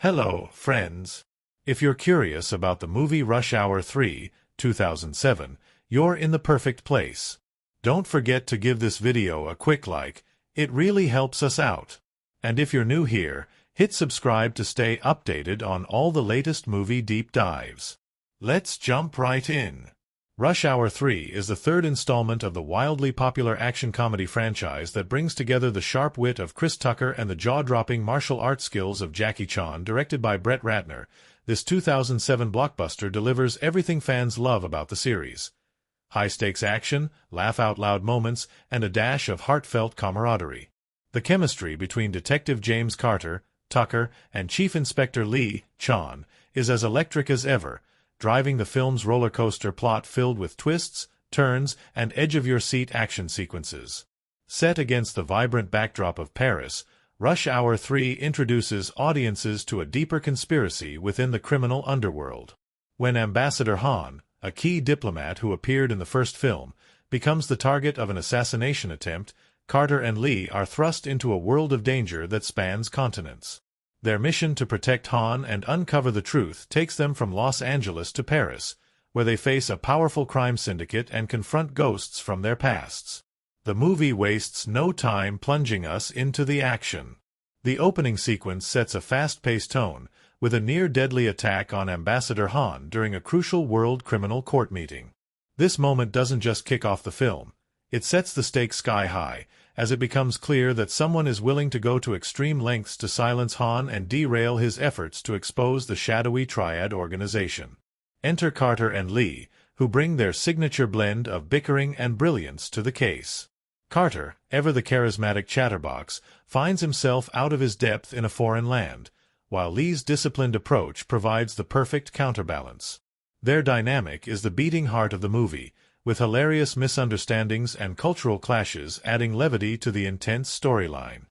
Hello, friends. If you're curious about the movie Rush Hour 3, 2007, you're in the perfect place. Don't forget to give this video a quick like, it really helps us out. And if you're new here, hit subscribe to stay updated on all the latest movie deep dives. Let's jump right in. Rush Hour 3 is the third installment of the wildly popular action comedy franchise that brings together the sharp wit of Chris Tucker and the jaw-dropping martial arts skills of Jackie Chan. Directed by Brett Ratner, this 2007 blockbuster delivers everything fans love about the series. High-stakes action, laugh-out-loud moments, and a dash of heartfelt camaraderie. The chemistry between Detective James Carter, Tucker, and Chief Inspector Lee, Chan, is as electric as ever, driving the film's roller coaster plot filled with twists, turns, and edge-of-your-seat action sequences. Set against the vibrant backdrop of Paris, Rush Hour 3 introduces audiences to a deeper conspiracy within the criminal underworld. When Ambassador Han, a key diplomat who appeared in the first film, becomes the target of an assassination attempt, Carter and Lee are thrust into a world of danger that spans continents. Their mission to protect Han and uncover the truth takes them from Los Angeles to Paris, where they face a powerful crime syndicate and confront ghosts from their pasts. The movie wastes no time plunging us into the action. The opening sequence sets a fast-paced tone, with a near-deadly attack on Ambassador Han during a crucial world criminal court meeting. This moment doesn't just kick off the film, it sets the stakes sky-high, as it becomes clear that someone is willing to go to extreme lengths to silence Han and derail his efforts to expose the shadowy Triad organization. Enter Carter and Lee, who bring their signature blend of bickering and brilliance to the case. Carter, ever the charismatic chatterbox, finds himself out of his depth in a foreign land, while Lee's disciplined approach provides the perfect counterbalance. Their dynamic is the beating heart of the movie, with hilarious misunderstandings and cultural clashes adding levity to the intense storyline.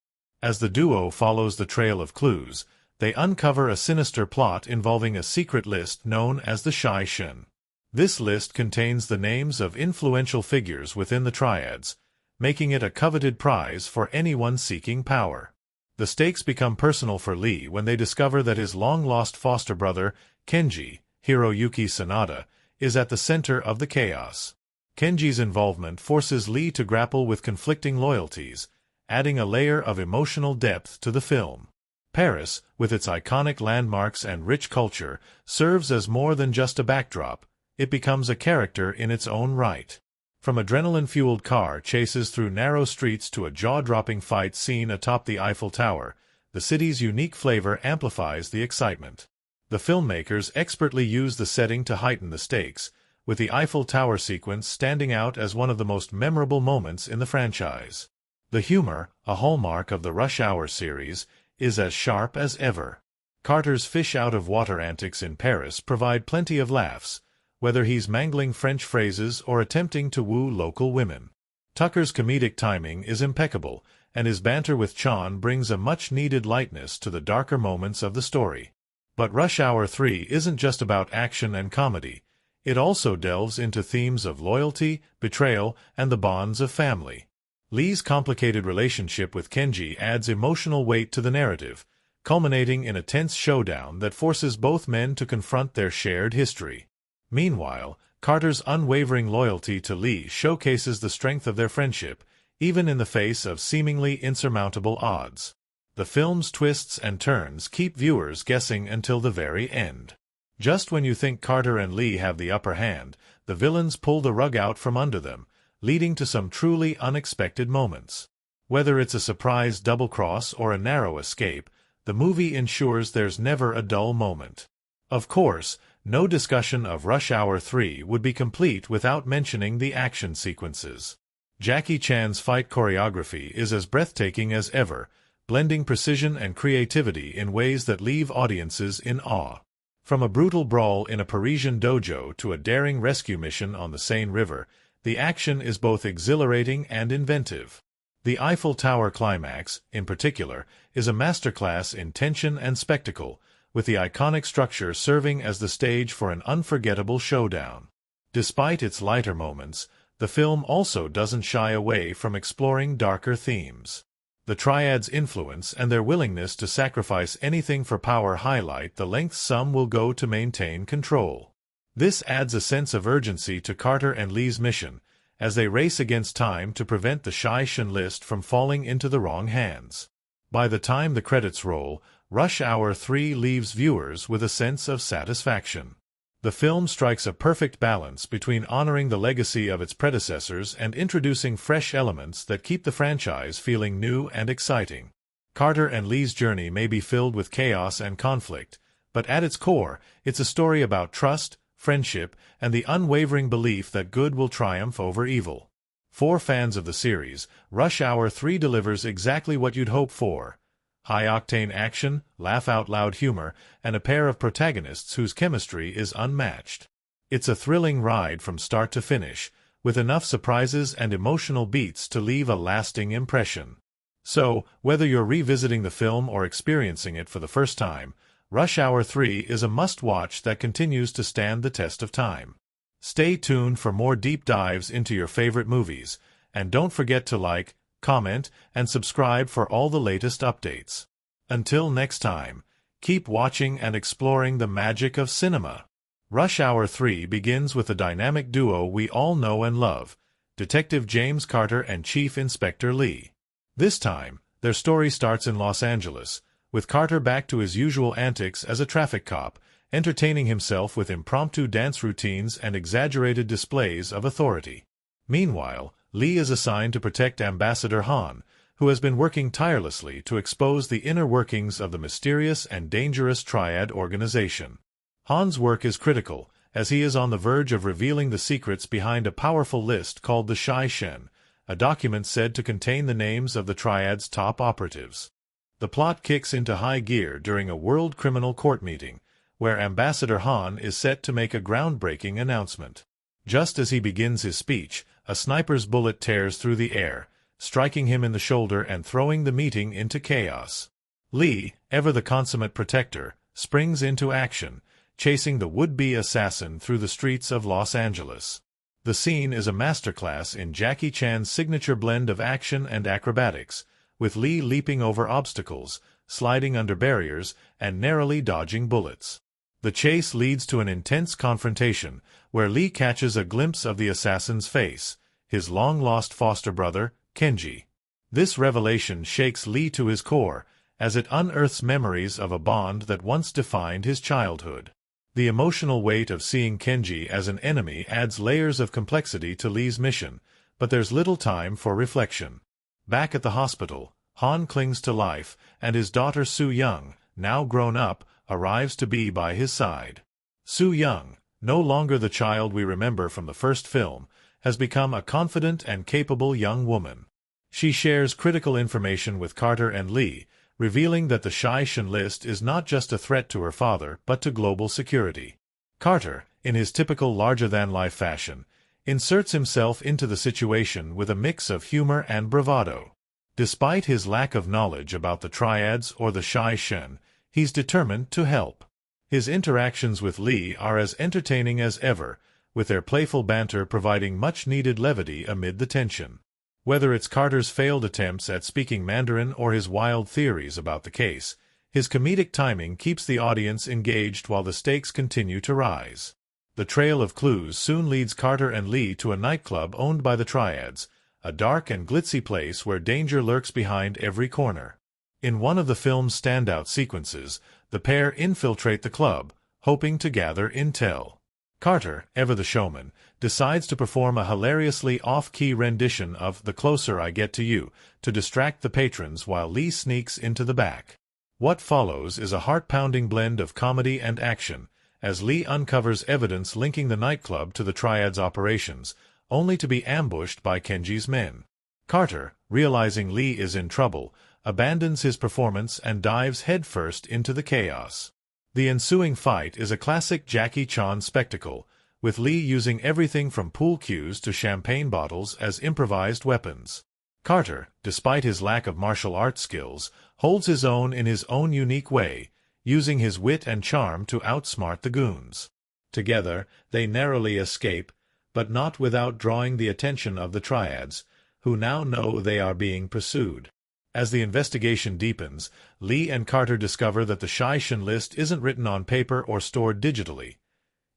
As the duo follows the trail of clues, they uncover a sinister plot involving a secret list known as the Shai Shin. This list contains the names of influential figures within the triads, making it a coveted prize for anyone seeking power. The stakes become personal for Lee when they discover that his long-lost foster brother, Kenji, Hiroyuki Sanada, is at the center of the chaos. Kenji's involvement forces Lee to grapple with conflicting loyalties, adding a layer of emotional depth to the film. Paris, with its iconic landmarks and rich culture, serves as more than just a backdrop, it becomes a character in its own right. From adrenaline-fueled car chases through narrow streets to a jaw-dropping fight scene atop the Eiffel Tower, the city's unique flavor amplifies the excitement. The filmmakers expertly use the setting to heighten the stakes, with the Eiffel Tower sequence standing out as one of the most memorable moments in the franchise. The humor, a hallmark of the Rush Hour series, is as sharp as ever. Carter's fish-out-of-water antics in Paris provide plenty of laughs, whether he's mangling French phrases or attempting to woo local women. Tucker's comedic timing is impeccable, and his banter with Chan brings a much-needed lightness to the darker moments of the story. But Rush Hour 3 isn't just about action and comedy. It also delves into themes of loyalty, betrayal, and the bonds of family. Lee's complicated relationship with Kenji adds emotional weight to the narrative, culminating in a tense showdown that forces both men to confront their shared history. Meanwhile, Carter's unwavering loyalty to Lee showcases the strength of their friendship, even in the face of seemingly insurmountable odds. The film's twists and turns keep viewers guessing until the very end. Just when you think Carter and Lee have the upper hand, the villains pull the rug out from under them, leading to some truly unexpected moments. Whether it's a surprise double-cross or a narrow escape, the movie ensures there's never a dull moment. Of course, no discussion of Rush Hour 3 would be complete without mentioning the action sequences. Jackie Chan's fight choreography is as breathtaking as ever, blending precision and creativity in ways that leave audiences in awe. From a brutal brawl in a Parisian dojo to a daring rescue mission on the Seine River, the action is both exhilarating and inventive. The Eiffel Tower climax, in particular, is a masterclass in tension and spectacle, with the iconic structure serving as the stage for an unforgettable showdown. Despite its lighter moments, the film also doesn't shy away from exploring darker themes. The triad's influence and their willingness to sacrifice anything for power highlight the lengths some will go to maintain control. This adds a sense of urgency to Carter and Lee's mission, as they race against time to prevent the Shai-Shin list from falling into the wrong hands. By the time the credits roll, Rush Hour 3 leaves viewers with a sense of satisfaction. The film strikes a perfect balance between honoring the legacy of its predecessors and introducing fresh elements that keep the franchise feeling new and exciting. Carter and Lee's journey may be filled with chaos and conflict, but at its core, it's a story about trust, friendship, and the unwavering belief that good will triumph over evil. For fans of the series, Rush Hour 3 delivers exactly what you'd hope for: high-octane action, laugh-out-loud humor, and a pair of protagonists whose chemistry is unmatched. It's a thrilling ride from start to finish, with enough surprises and emotional beats to leave a lasting impression. So, whether you're revisiting the film or experiencing it for the first time, Rush Hour 3 is a must-watch that continues to stand the test of time. Stay tuned for more deep dives into your favorite movies, and don't forget to like, comment, and subscribe for all the latest updates. Until next time, keep watching and exploring the magic of cinema. Rush Hour 3 begins with a dynamic duo we all know and love, Detective James Carter and Chief Inspector Lee. This time, their story starts in Los Angeles, with Carter back to his usual antics as a traffic cop, entertaining himself with impromptu dance routines and exaggerated displays of authority. Meanwhile, Lee is assigned to protect Ambassador Han, who has been working tirelessly to expose the inner workings of the mysterious and dangerous Triad organization. Han's work is critical, as he is on the verge of revealing the secrets behind a powerful list called the Shai-Shin, a document said to contain the names of the Triad's top operatives. The plot kicks into high gear during a World Criminal Court meeting, where Ambassador Han is set to make a groundbreaking announcement. Just as he begins his speech, a sniper's bullet tears through the air, striking him in the shoulder and throwing the meeting into chaos. Lee, ever the consummate protector, springs into action, chasing the would-be assassin through the streets of Los Angeles. The scene is a masterclass in Jackie Chan's signature blend of action and acrobatics, with Lee leaping over obstacles, sliding under barriers, and narrowly dodging bullets. The chase leads to an intense confrontation, where Lee catches a glimpse of the assassin's face, his long-lost foster brother, Kenji. This revelation shakes Lee to his core, as it unearths memories of a bond that once defined his childhood. The emotional weight of seeing Kenji as an enemy adds layers of complexity to Lee's mission, but there's little time for reflection. Back at the hospital, Han clings to life, and his daughter Su-young, now grown up, arrives to be by his side. Su-young, no longer the child we remember from the first film, has become a confident and capable young woman. She shares critical information with Carter and Lee, revealing that the Shai-Shin list is not just a threat to her father but to global security. Carter, in his typical larger-than-life fashion, inserts himself into the situation with a mix of humor and bravado. Despite his lack of knowledge about the Triads or the Shai-Shin, he's determined to help. His interactions with Lee are as entertaining as ever, with their playful banter providing much-needed levity amid the tension. Whether it's Carter's failed attempts at speaking Mandarin or his wild theories about the case, his comedic timing keeps the audience engaged while the stakes continue to rise. The trail of clues soon leads Carter and Lee to a nightclub owned by the Triads, a dark and glitzy place where danger lurks behind every corner. In one of the film's standout sequences, the pair infiltrate the club, hoping to gather intel. Carter, ever the showman, decides to perform a hilariously off-key rendition of The Closer I Get to You to distract the patrons while Lee sneaks into the back. What follows is a heart-pounding blend of comedy and action, as Lee uncovers evidence linking the nightclub to the Triad's operations, only to be ambushed by Kenji's men. Carter, realizing Lee is in trouble, abandons his performance and dives headfirst into the chaos. The ensuing fight is a classic Jackie Chan spectacle, with Lee using everything from pool cues to champagne bottles as improvised weapons. Carter, despite his lack of martial arts skills, holds his own in his own unique way, using his wit and charm to outsmart the goons. Together, they narrowly escape, but not without drawing the attention of the Triads, who now know they are being pursued. As the investigation deepens, Lee and Carter discover that the Shai-Shin list isn't written on paper or stored digitally.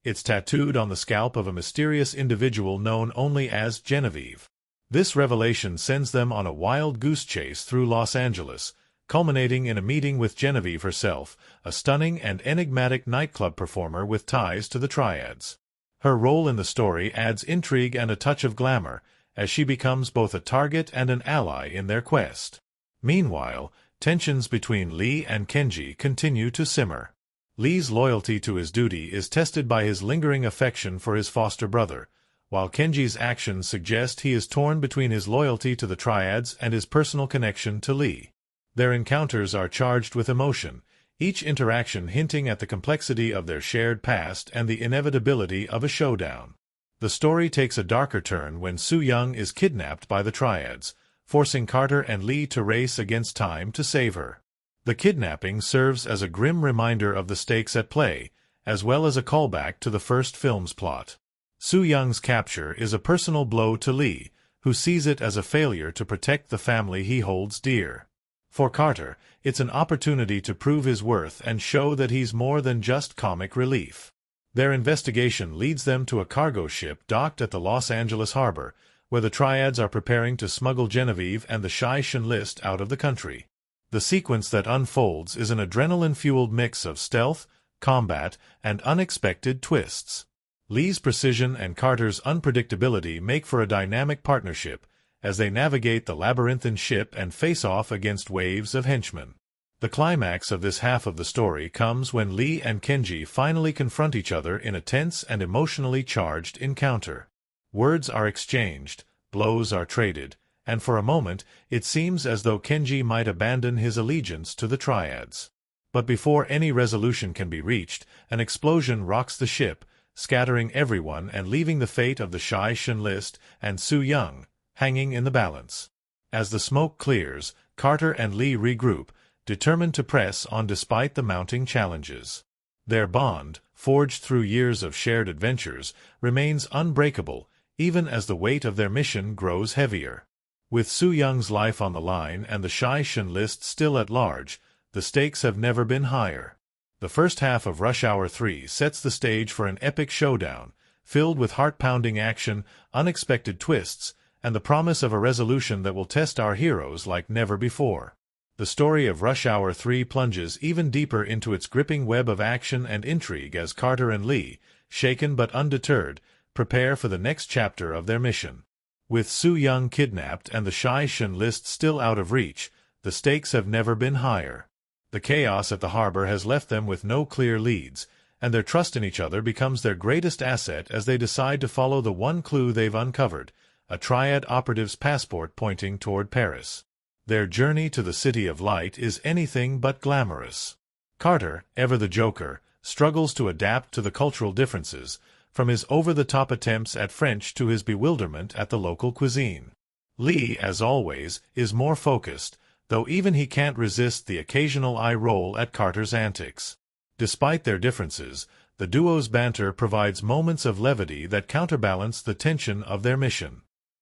It's tattooed on the scalp of a mysterious individual known only as Genevieve. This revelation sends them on a wild goose chase through Los Angeles, culminating in a meeting with Genevieve herself, a stunning and enigmatic nightclub performer with ties to the Triads. Her role in the story adds intrigue and a touch of glamour, as she becomes both a target and an ally in their quest. Meanwhile, tensions between Lee and Kenji continue to simmer. Lee's loyalty to his duty is tested by his lingering affection for his foster brother, while Kenji's actions suggest he is torn between his loyalty to the Triads and his personal connection to Lee. Their encounters are charged with emotion, each interaction hinting at the complexity of their shared past and the inevitability of a showdown. The story takes a darker turn when Soo-young is kidnapped by the Triads, forcing Carter and Lee to race against time to save her. The kidnapping serves as a grim reminder of the stakes at play, as well as a callback to the first film's plot. Soo-young's capture is a personal blow to Lee, who sees it as a failure to protect the family he holds dear. For Carter, it's an opportunity to prove his worth and show that he's more than just comic relief. Their investigation leads them to a cargo ship docked at the Los Angeles harbor, where the Triads are preparing to smuggle Genevieve and the Shai-Shin list out of the country. The sequence that unfolds is an adrenaline-fueled mix of stealth, combat, and unexpected twists. Lee's precision and Carter's unpredictability make for a dynamic partnership, as they navigate the labyrinthine ship and face off against waves of henchmen. The climax of this half of the story comes when Lee and Kenji finally confront each other in a tense and emotionally charged encounter. Words are exchanged, blows are traded, and for a moment it seems as though Kenji might abandon his allegiance to the Triads. But before any resolution can be reached, an explosion rocks the ship, scattering everyone and leaving the fate of the Shai-Shin list and Soo-young hanging in the balance. As the smoke clears, Carter and Lee regroup, determined to press on despite the mounting challenges. Their bond, forged through years of shared adventures, remains unbreakable, even as the weight of their mission grows heavier. With Soo-young's life on the line and the Shai-Shin list still at large, the stakes have never been higher. The first half of Rush Hour 3 sets the stage for an epic showdown, filled with heart-pounding action, unexpected twists, and the promise of a resolution that will test our heroes like never before. The story of Rush Hour 3 plunges even deeper into its gripping web of action and intrigue as Carter and Lee, shaken but undeterred, prepare for the next chapter of their mission. With Soo-young kidnapped and the Shai-Shin list still out of reach, the stakes have never been higher. The chaos at the harbor has left them with no clear leads, and their trust in each other becomes their greatest asset as they decide to follow the one clue they've uncovered, a Triad operative's passport pointing toward Paris. Their journey to the City of Light is anything but glamorous. Carter, ever the Joker, struggles to adapt to the cultural differences, from his over-the-top attempts at French to his bewilderment at the local cuisine. Lee, as always, is more focused, though even he can't resist the occasional eye roll at Carter's antics. Despite their differences, the duo's banter provides moments of levity that counterbalance the tension of their mission.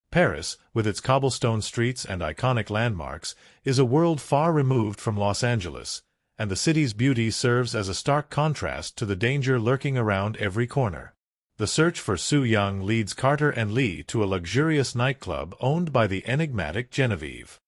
Paris, with its cobblestone streets and iconic landmarks, is a world far removed from Los Angeles, and the city's beauty serves as a stark contrast to the danger lurking around every corner. The search for Soo-young leads Carter and Lee to a luxurious nightclub owned by the enigmatic Genevieve.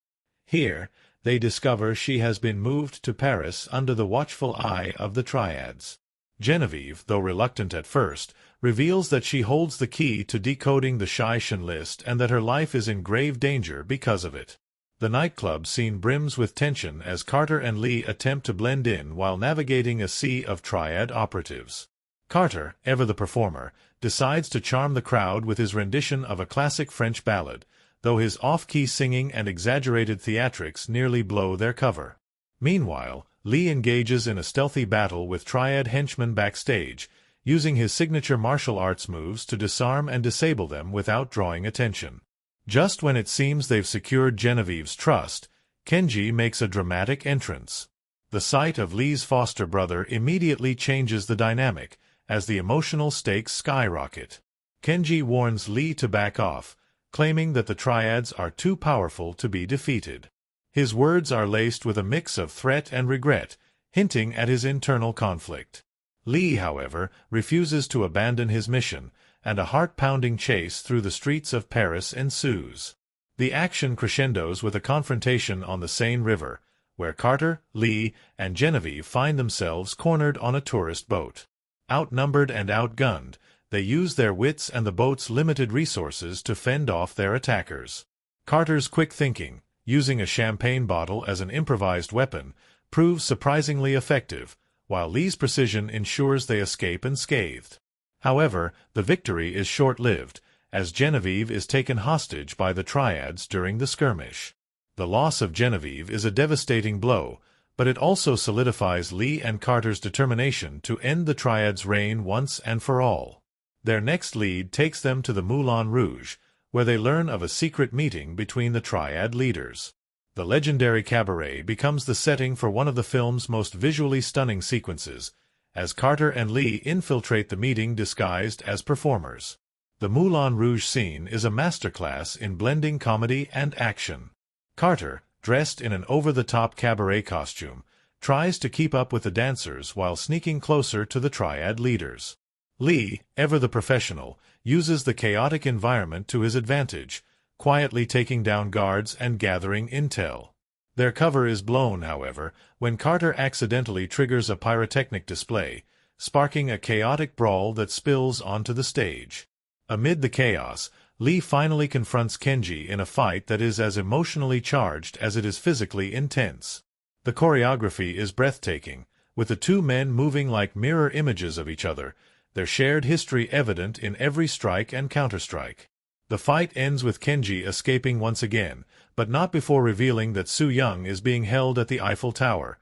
Here, they discover she has been moved to Paris under the watchful eye of the Triads. Genevieve, though reluctant at first, reveals that she holds the key to decoding the Shai-Shin list and that her life is in grave danger because of it. The nightclub scene brims with tension as Carter and Lee attempt to blend in while navigating a sea of Triad operatives. Carter, ever the performer, decides to charm the crowd with his rendition of a classic French ballad, though his off-key singing and exaggerated theatrics nearly blow their cover. Meanwhile, Lee engages in a stealthy battle with Triad henchmen backstage, using his signature martial arts moves to disarm and disable them without drawing attention. Just when it seems they've secured Genevieve's trust, Kenji makes a dramatic entrance. The sight of Lee's foster brother immediately changes the dynamic, as the emotional stakes skyrocket. Kenji warns Lee to back off, claiming that the Triads are too powerful to be defeated. His words are laced with a mix of threat and regret, hinting at his internal conflict. Lee, however, refuses to abandon his mission, and a heart-pounding chase through the streets of Paris ensues. The action crescendos with a confrontation on the Seine River, where Carter, Lee, and Genevieve find themselves cornered on a tourist boat. Outnumbered and outgunned, they use their wits and the boat's limited resources to fend off their attackers. Carter's quick thinking, using a champagne bottle as an improvised weapon, proves surprisingly effective, while Lee's precision ensures they escape unscathed. However, the victory is short-lived, as Genevieve is taken hostage by the Triads during the skirmish. The loss of Genevieve is a devastating blow, but it also solidifies Lee and Carter's determination to end the Triads' reign once and for all. Their next lead takes them to the Moulin Rouge, where they learn of a secret meeting between the Triad leaders. The legendary cabaret becomes the setting for one of the film's most visually stunning sequences, as Carter and Lee infiltrate the meeting disguised as performers. The Moulin Rouge scene is a masterclass in blending comedy and action. Carter, dressed in an over-the-top cabaret costume, tries to keep up with the dancers while sneaking closer to the Triad leaders. Lee, ever the professional, uses the chaotic environment to his advantage, quietly taking down guards and gathering intel. Their cover is blown, however, when Carter accidentally triggers a pyrotechnic display, sparking a chaotic brawl that spills onto the stage. Amid the chaos, Lee finally confronts Kenji in a fight that is as emotionally charged as it is physically intense. The choreography is breathtaking, with the two men moving like mirror images of each other, their shared history evident in every strike and counterstrike. The fight ends with Kenji escaping once again, but not before revealing that Su Young is being held at the Eiffel Tower,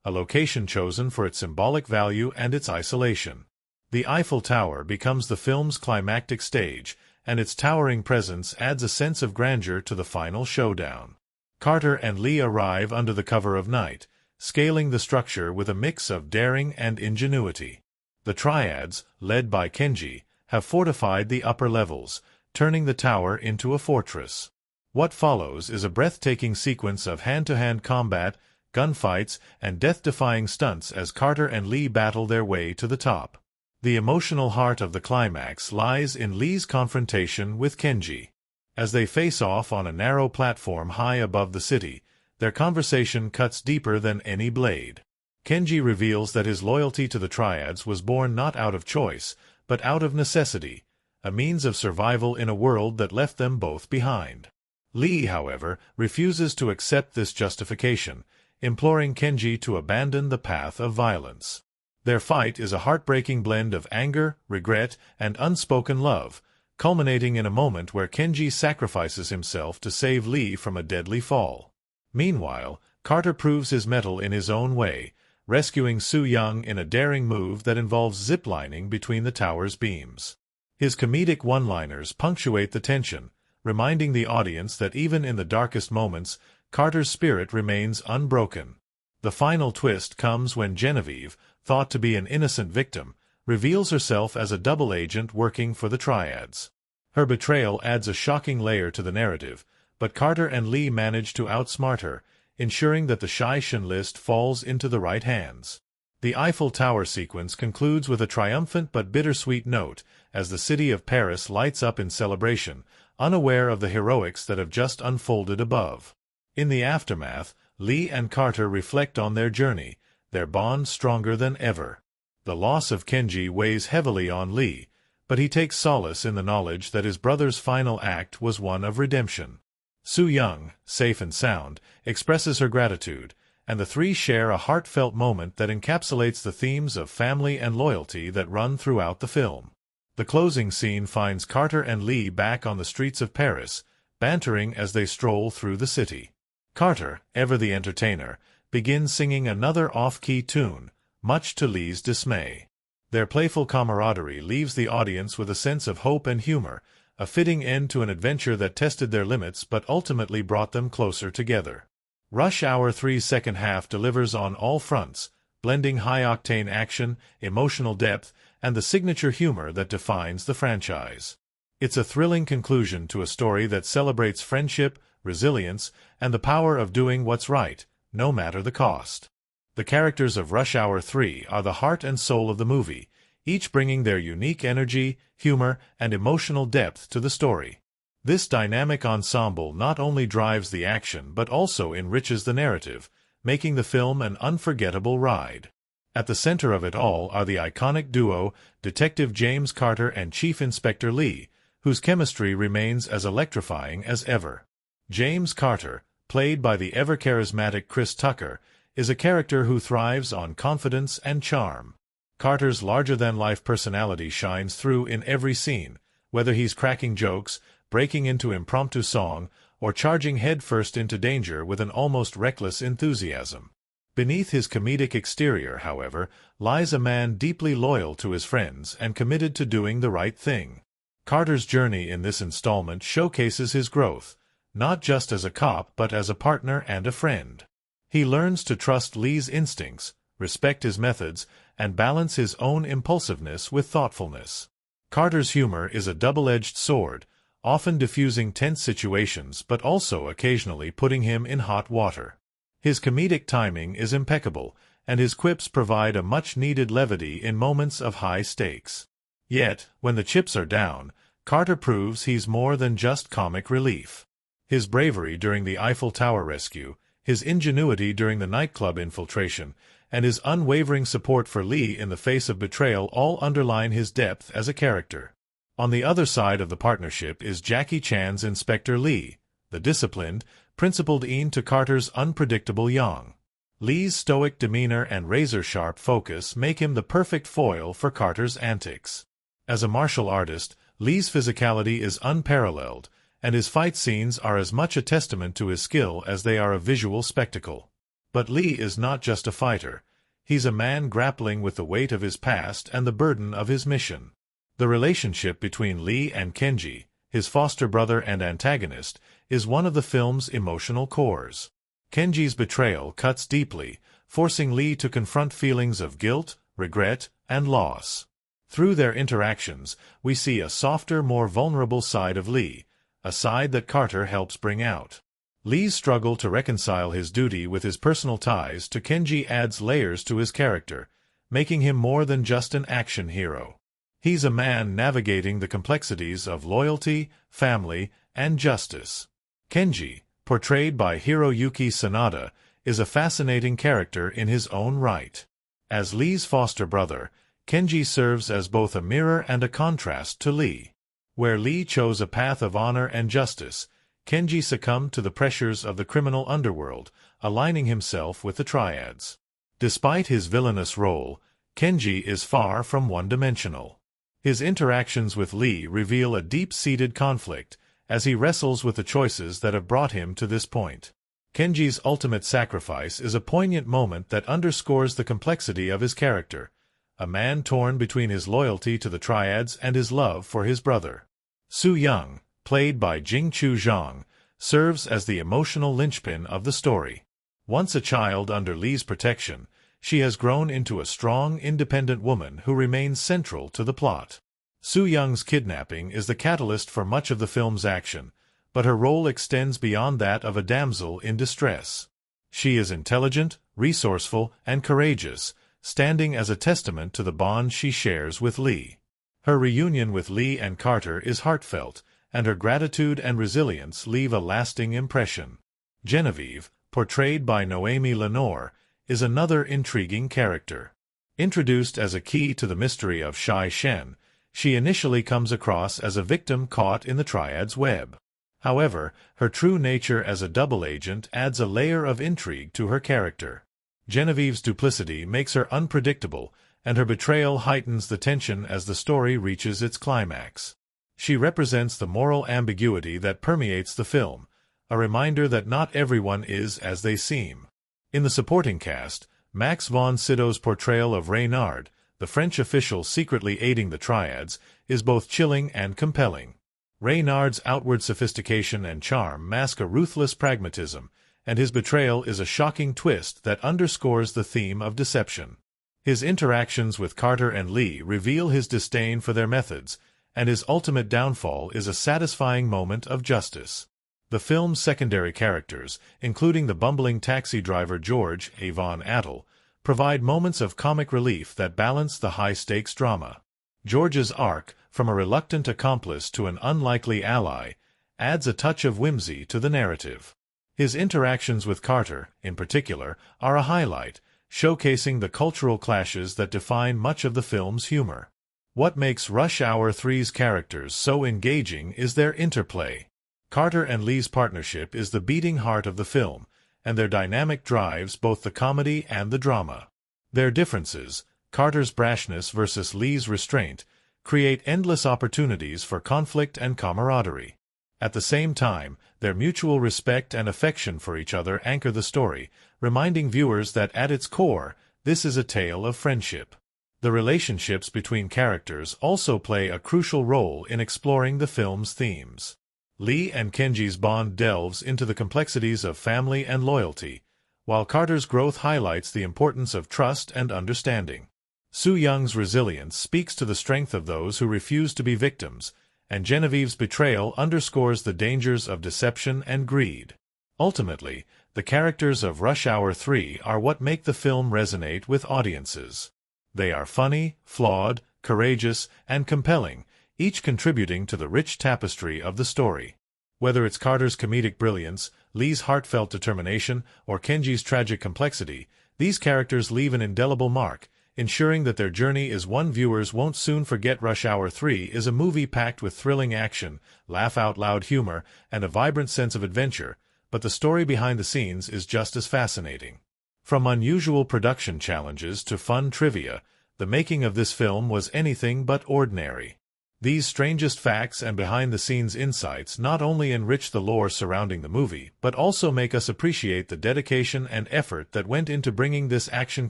a location chosen for its symbolic value and its isolation. The Eiffel Tower becomes the film's climactic stage, and its towering presence adds a sense of grandeur to the final showdown. Carter and Lee arrive under the cover of night, scaling the structure with a mix of daring and ingenuity. The Triads, led by Kenji, have fortified the upper levels, turning the tower into a fortress. What follows is a breathtaking sequence of hand-to-hand combat, gunfights, and death-defying stunts as Carter and Lee battle their way to the top. The emotional heart of the climax lies in Lee's confrontation with Kenji. As they face off on a narrow platform high above the city, their conversation cuts deeper than any blade. Kenji reveals that his loyalty to the Triads was born not out of choice, but out of necessity, a means of survival in a world that left them both behind. Lee, however, refuses to accept this justification, imploring Kenji to abandon the path of violence. Their fight is a heartbreaking blend of anger, regret, and unspoken love, culminating in a moment where Kenji sacrifices himself to save Lee from a deadly fall. Meanwhile, Carter proves his mettle in his own way, rescuing Su Young in a daring move that involves ziplining between the tower's beams. His comedic one-liners punctuate the tension, reminding the audience that even in the darkest moments, Carter's spirit remains unbroken. The final twist comes when Genevieve, thought to be an innocent victim, reveals herself as a double agent working for the Triads. Her betrayal adds a shocking layer to the narrative, but Carter and Lee manage to outsmart her, ensuring that the Shai-Shin list falls into the right hands. The Eiffel Tower sequence concludes with a triumphant but bittersweet note as the city of Paris lights up in celebration, unaware of the heroics that have just unfolded above. In the aftermath, Lee and Carter reflect on their journey, their bond stronger than ever. The loss of Kenji weighs heavily on Lee, but he takes solace in the knowledge that his brother's final act was one of redemption. Su Young, safe and sound, expresses her gratitude, and the three share a heartfelt moment that encapsulates the themes of family and loyalty that run throughout the film. The closing scene finds Carter and Lee back on the streets of Paris, bantering as they stroll through the city. Carter, ever the entertainer, begins singing another off-key tune, much to Lee's dismay. Their playful camaraderie leaves the audience with a sense of hope and humor, a fitting end to an adventure that tested their limits but ultimately brought them closer together. Rush Hour 3's second half delivers on all fronts, blending high-octane action, emotional depth, and the signature humor that defines the franchise. It's a thrilling conclusion to a story that celebrates friendship, resilience, and the power of doing what's right, no matter the cost. The characters of Rush Hour 3 are the heart and soul of the movie, each bringing their unique energy, humor, and emotional depth to the story. This dynamic ensemble not only drives the action but also enriches the narrative, making the film an unforgettable ride. At the center of it all are the iconic duo, Detective James Carter and Chief Inspector Lee, whose chemistry remains as electrifying as ever. James Carter, played by the ever-charismatic Chris Tucker, is a character who thrives on confidence and charm. Carter's larger-than-life personality shines through in every scene, whether he's cracking jokes, breaking into impromptu song, or charging headfirst into danger with an almost reckless enthusiasm. Beneath his comedic exterior, however, lies a man deeply loyal to his friends and committed to doing the right thing. Carter's journey in this installment showcases his growth, not just as a cop but as a partner and a friend. He learns to trust Lee's instincts, respect his methods, and balance his own impulsiveness with thoughtfulness. Carter's humor is a double-edged sword, often diffusing tense situations but also occasionally putting him in hot water. His comedic timing is impeccable, and his quips provide a much-needed levity in moments of high stakes. Yet, when the chips are down, Carter proves he's more than just comic relief. His bravery during the Eiffel Tower rescue, his ingenuity during the nightclub infiltration, and his unwavering support for Lee in the face of betrayal all underline his depth as a character. On the other side of the partnership is Jackie Chan's Inspector Lee, the disciplined, principled Ian to Carter's unpredictable Yang. Lee's stoic demeanor and razor-sharp focus make him the perfect foil for Carter's antics. As a martial artist, Lee's physicality is unparalleled, and his fight scenes are as much a testament to his skill as they are a visual spectacle. But Lee is not just a fighter. He's a man grappling with the weight of his past and the burden of his mission. The relationship between Lee and Kenji, his foster brother and antagonist, is one of the film's emotional cores. Kenji's betrayal cuts deeply, forcing Lee to confront feelings of guilt, regret, and loss. Through their interactions, we see a softer, more vulnerable side of Lee, a side that Carter helps bring out. Lee's struggle to reconcile his duty with his personal ties to Kenji adds layers to his character, making him more than just an action hero. He's a man navigating the complexities of loyalty, family, and justice. Kenji, portrayed by Hiroyuki Sanada, is a fascinating character in his own right. As Lee's foster brother, Kenji serves as both a mirror and a contrast to Lee. Where Lee chose a path of honor and justice, Kenji succumbed to the pressures of the criminal underworld, aligning himself with the triads. Despite his villainous role, Kenji is far from one-dimensional. His interactions with Lee reveal a deep-seated conflict, as he wrestles with the choices that have brought him to this point. Kenji's ultimate sacrifice is a poignant moment that underscores the complexity of his character, a man torn between his loyalty to the triads and his love for his brother. Su Young, played by Jing-Chu Zhang, serves as the emotional linchpin of the story. Once a child under Lee's protection, she has grown into a strong, independent woman who remains central to the plot. Su Young's kidnapping is the catalyst for much of the film's action, but her role extends beyond that of a damsel in distress. She is intelligent, resourceful, and courageous, standing as a testament to the bond she shares with Lee. Her reunion with Lee and Carter is heartfelt, and her gratitude and resilience leave a lasting impression. Genevieve, portrayed by Noémie Lenoir, is another intriguing character. Introduced as a key to the mystery of Shai Shen, she initially comes across as a victim caught in the triad's web. However, her true nature as a double agent adds a layer of intrigue to her character. Genevieve's duplicity makes her unpredictable, and her betrayal heightens the tension as the story reaches its climax. She represents the moral ambiguity that permeates the film, a reminder that not everyone is as they seem. In the supporting cast, Max von Sydow's portrayal of Reynard, the French official secretly aiding the triads, is both chilling and compelling. Reynard's outward sophistication and charm mask a ruthless pragmatism, and his betrayal is a shocking twist that underscores the theme of deception. His interactions with Carter and Lee reveal his disdain for their methods, and his ultimate downfall is a satisfying moment of justice. The film's secondary characters, including the bumbling taxi driver George Avon Attle, provide moments of comic relief that balance the high-stakes drama. George's arc, from a reluctant accomplice to an unlikely ally, adds a touch of whimsy to the narrative. His interactions with Carter, in particular, are a highlight, showcasing the cultural clashes that define much of the film's humor. What makes Rush Hour 3's characters so engaging is their interplay. Carter and Lee's partnership is the beating heart of the film, and their dynamic drives both the comedy and the drama. Their differences, Carter's brashness versus Lee's restraint, create endless opportunities for conflict and camaraderie. At the same time, their mutual respect and affection for each other anchor the story, reminding viewers that at its core, this is a tale of friendship. The relationships between characters also play a crucial role in exploring the film's themes. Lee and Kenji's bond delves into the complexities of family and loyalty, while Carter's growth highlights the importance of trust and understanding. Soo Young's resilience speaks to the strength of those who refuse to be victims, and Genevieve's betrayal underscores the dangers of deception and greed. Ultimately, the characters of Rush Hour 3 are what make the film resonate with audiences. They are funny, flawed, courageous, and compelling, each contributing to the rich tapestry of the story. Whether it's Carter's comedic brilliance, Lee's heartfelt determination, or Kenji's tragic complexity, these characters leave an indelible mark, ensuring that their journey is one viewers won't soon forget. Rush Hour 3 is a movie packed with thrilling action, laugh-out-loud humor, and a vibrant sense of adventure, but the story behind the scenes is just as fascinating. From unusual production challenges to fun trivia, the making of this film was anything but ordinary. These strangest facts and behind-the-scenes insights not only enrich the lore surrounding the movie, but also make us appreciate the dedication and effort that went into bringing this action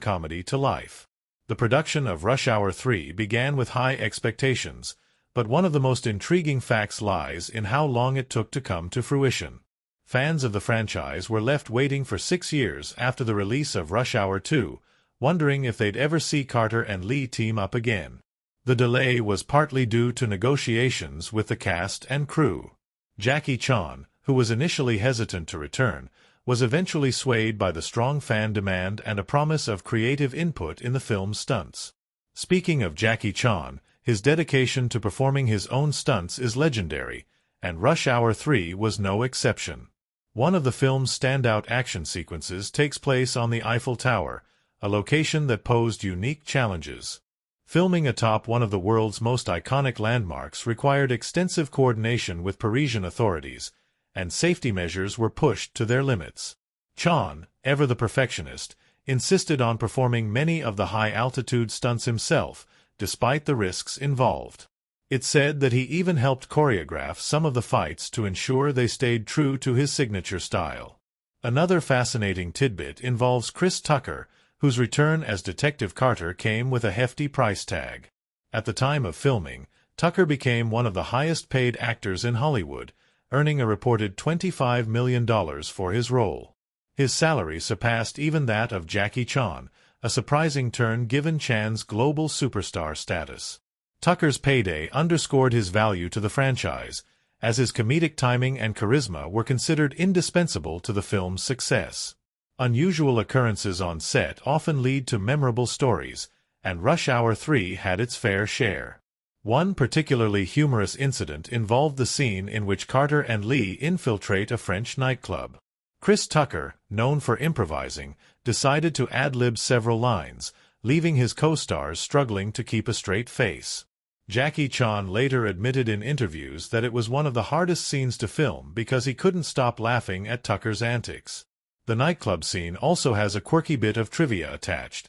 comedy to life. The production of Rush Hour 3 began with high expectations, but one of the most intriguing facts lies in how long it took to come to fruition. Fans of the franchise were left waiting for 6 years after the release of Rush Hour 2, wondering if they'd ever see Carter and Lee team up again. The delay was partly due to negotiations with the cast and crew. Jackie Chan, who was initially hesitant to return, was eventually swayed by the strong fan demand and a promise of creative input in the film's stunts. Speaking of Jackie Chan, his dedication to performing his own stunts is legendary, and Rush Hour 3 was no exception. One of the film's standout action sequences takes place on the Eiffel Tower, a location that posed unique challenges. Filming atop one of the world's most iconic landmarks required extensive coordination with Parisian authorities, and safety measures were pushed to their limits. Chan, ever the perfectionist, insisted on performing many of the high-altitude stunts himself, despite the risks involved. It's said that he even helped choreograph some of the fights to ensure they stayed true to his signature style. Another fascinating tidbit involves Chris Tucker, whose return as Detective Carter came with a hefty price tag. At the time of filming, Tucker became one of the highest-paid actors in Hollywood, earning a reported $25 million for his role. His salary surpassed even that of Jackie Chan, a surprising turn given Chan's global superstar status. Tucker's payday underscored his value to the franchise, as his comedic timing and charisma were considered indispensable to the film's success. Unusual occurrences on set often lead to memorable stories, and Rush Hour 3 had its fair share. One particularly humorous incident involved the scene in which Carter and Lee infiltrate a French nightclub. Chris Tucker, known for improvising, decided to ad-lib several lines, leaving his co-stars struggling to keep a straight face. Jackie Chan later admitted in interviews that it was one of the hardest scenes to film because he couldn't stop laughing at Tucker's antics. The nightclub scene also has a quirky bit of trivia attached.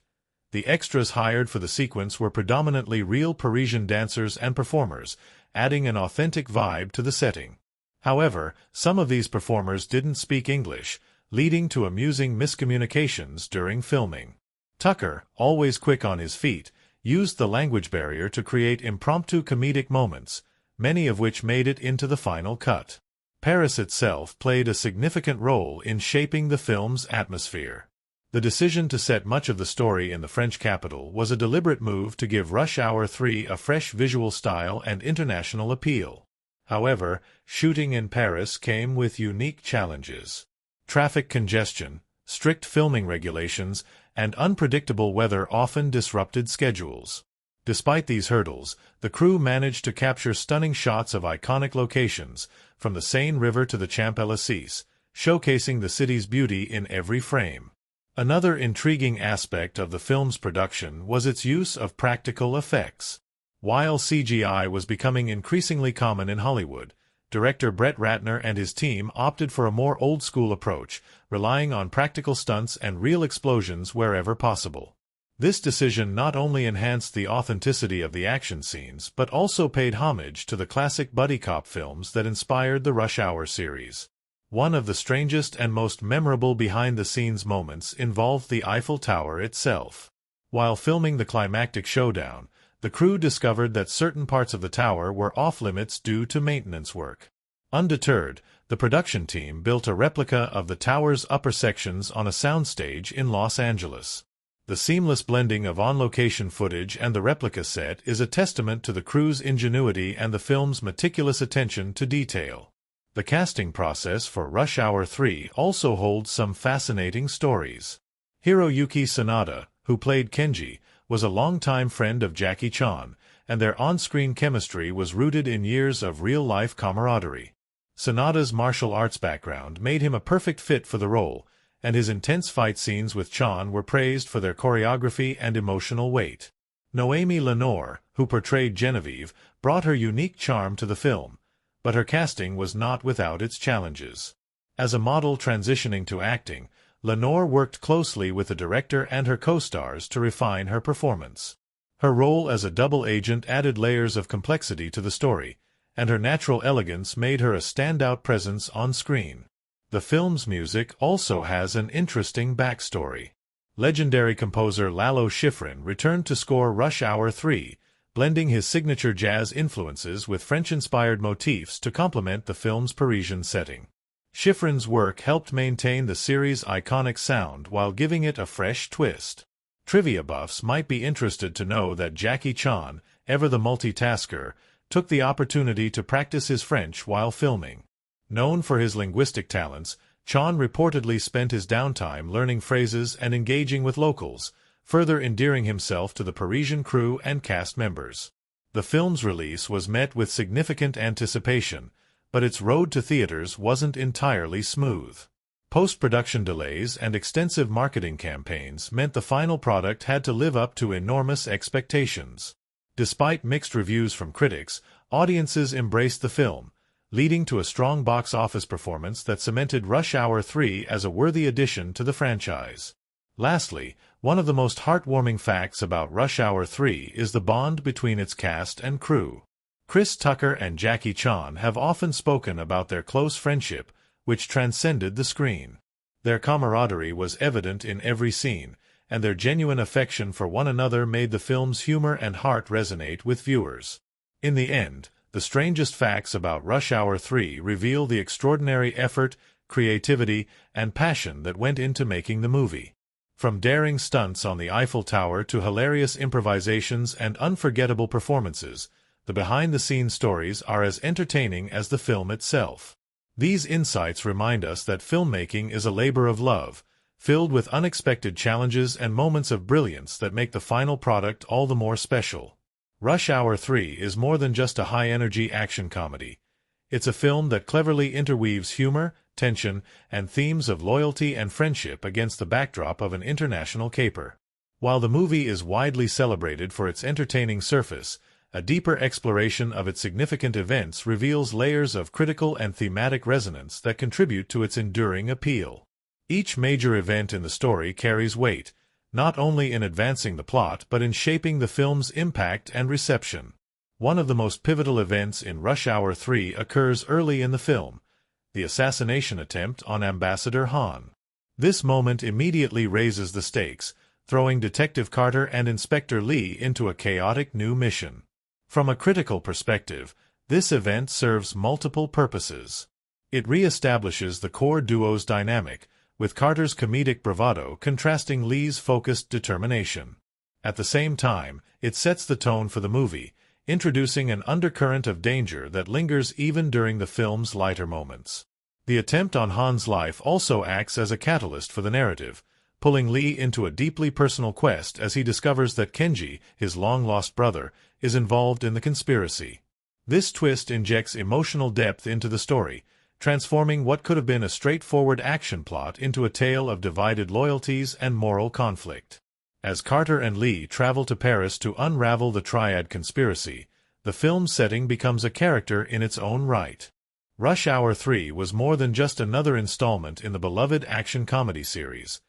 The extras hired for the sequence were predominantly real Parisian dancers and performers, adding an authentic vibe to the setting. However, some of these performers didn't speak English, leading to amusing miscommunications during filming. Tucker, always quick on his feet, used the language barrier to create impromptu comedic moments, many of which made it into the final cut. Paris itself played a significant role in shaping the film's atmosphere. The decision to set much of the story in the French capital was a deliberate move to give Rush Hour 3 a fresh visual style and international appeal. However, shooting in Paris came with unique challenges. Traffic congestion, strict filming regulations, and unpredictable weather often disrupted schedules. Despite these hurdles, the crew managed to capture stunning shots of iconic locations, from the Seine River to the Champs-Élysées, showcasing the city's beauty in every frame. Another intriguing aspect of the film's production was its use of practical effects. While CGI was becoming increasingly common in Hollywood, director Brett Ratner and his team opted for a more old-school approach, relying on practical stunts and real explosions wherever possible. This decision not only enhanced the authenticity of the action scenes but also paid homage to the classic buddy cop films that inspired the Rush Hour series. One of the strangest and most memorable behind-the-scenes moments involved the Eiffel Tower itself. While filming the climactic showdown, the crew discovered that certain parts of the tower were off-limits due to maintenance work. Undeterred, the production team built a replica of the tower's upper sections on a soundstage in Los Angeles. The seamless blending of on-location footage and the replica set is a testament to the crew's ingenuity and the film's meticulous attention to detail. The casting process for Rush Hour 3 also holds some fascinating stories. Hiroyuki Sanada, who played Kenji, was a longtime friend of Jackie Chan, and their on-screen chemistry was rooted in years of real-life camaraderie. Sanada's martial arts background made him a perfect fit for the role, and his intense fight scenes with Chan were praised for their choreography and emotional weight. Noémie Lenoir, who portrayed Genevieve, brought her unique charm to the film, but her casting was not without its challenges. As a model transitioning to acting, Lenoir worked closely with the director and her co-stars to refine her performance. Her role as a double agent added layers of complexity to the story, and her natural elegance made her a standout presence on screen. The film's music also has an interesting backstory. Legendary composer Lalo Schifrin returned to score Rush Hour 3, blending his signature jazz influences with French-inspired motifs to complement the film's Parisian setting. Schifrin's work helped maintain the series' iconic sound while giving it a fresh twist. Trivia buffs might be interested to know that Jackie Chan, ever the multitasker, took the opportunity to practice his French while filming. Known for his linguistic talents, Chan reportedly spent his downtime learning phrases and engaging with locals, further endearing himself to the Parisian crew and cast members. The film's release was met with significant anticipation, but its road to theaters wasn't entirely smooth. Post-production delays and extensive marketing campaigns meant the final product had to live up to enormous expectations. Despite mixed reviews from critics, audiences embraced the film, leading to a strong box office performance that cemented Rush Hour 3 as a worthy addition to the franchise. Lastly, one of the most heartwarming facts about Rush Hour 3 is the bond between its cast and crew. Chris Tucker and Jackie Chan have often spoken about their close friendship, which transcended the screen. Their camaraderie was evident in every scene, and their genuine affection for one another made the film's humor and heart resonate with viewers. In the end, the strangest facts about Rush Hour 3 reveal the extraordinary effort, creativity, and passion that went into making the movie. From daring stunts on the Eiffel Tower to hilarious improvisations and unforgettable performances, the behind-the-scenes stories are as entertaining as the film itself. These insights remind us that filmmaking is a labor of love, filled with unexpected challenges and moments of brilliance that make the final product all the more special. Rush Hour 3 is more than just a high-energy action comedy. It's a film that cleverly interweaves humor, tension, and themes of loyalty and friendship against the backdrop of an international caper. While the movie is widely celebrated for its entertaining surface, a deeper exploration of its significant events reveals layers of critical and thematic resonance that contribute to its enduring appeal. Each major event in the story carries weight, not only in advancing the plot but in shaping the film's impact and reception. One of the most pivotal events in Rush Hour 3 occurs early in the film, the assassination attempt on Ambassador Han. This moment immediately raises the stakes, throwing Detective Carter and Inspector Lee into a chaotic new mission. From a critical perspective, this event serves multiple purposes. It re-establishes the core duo's dynamic, with Carter's comedic bravado contrasting Lee's focused determination. At the same time, it sets the tone for the movie, introducing an undercurrent of danger that lingers even during the film's lighter moments. The attempt on Han's life also acts as a catalyst for the narrative, pulling Lee into a deeply personal quest as he discovers that Kenji, his long-lost brother, is involved in the conspiracy. This twist injects emotional depth into the story, transforming what could have been a straightforward action plot into a tale of divided loyalties and moral conflict. As Carter and Lee travel to Paris to unravel the Triad conspiracy, the film's setting becomes a character in its own right. Rush Hour 3 was more than just another installment in the beloved action comedy series.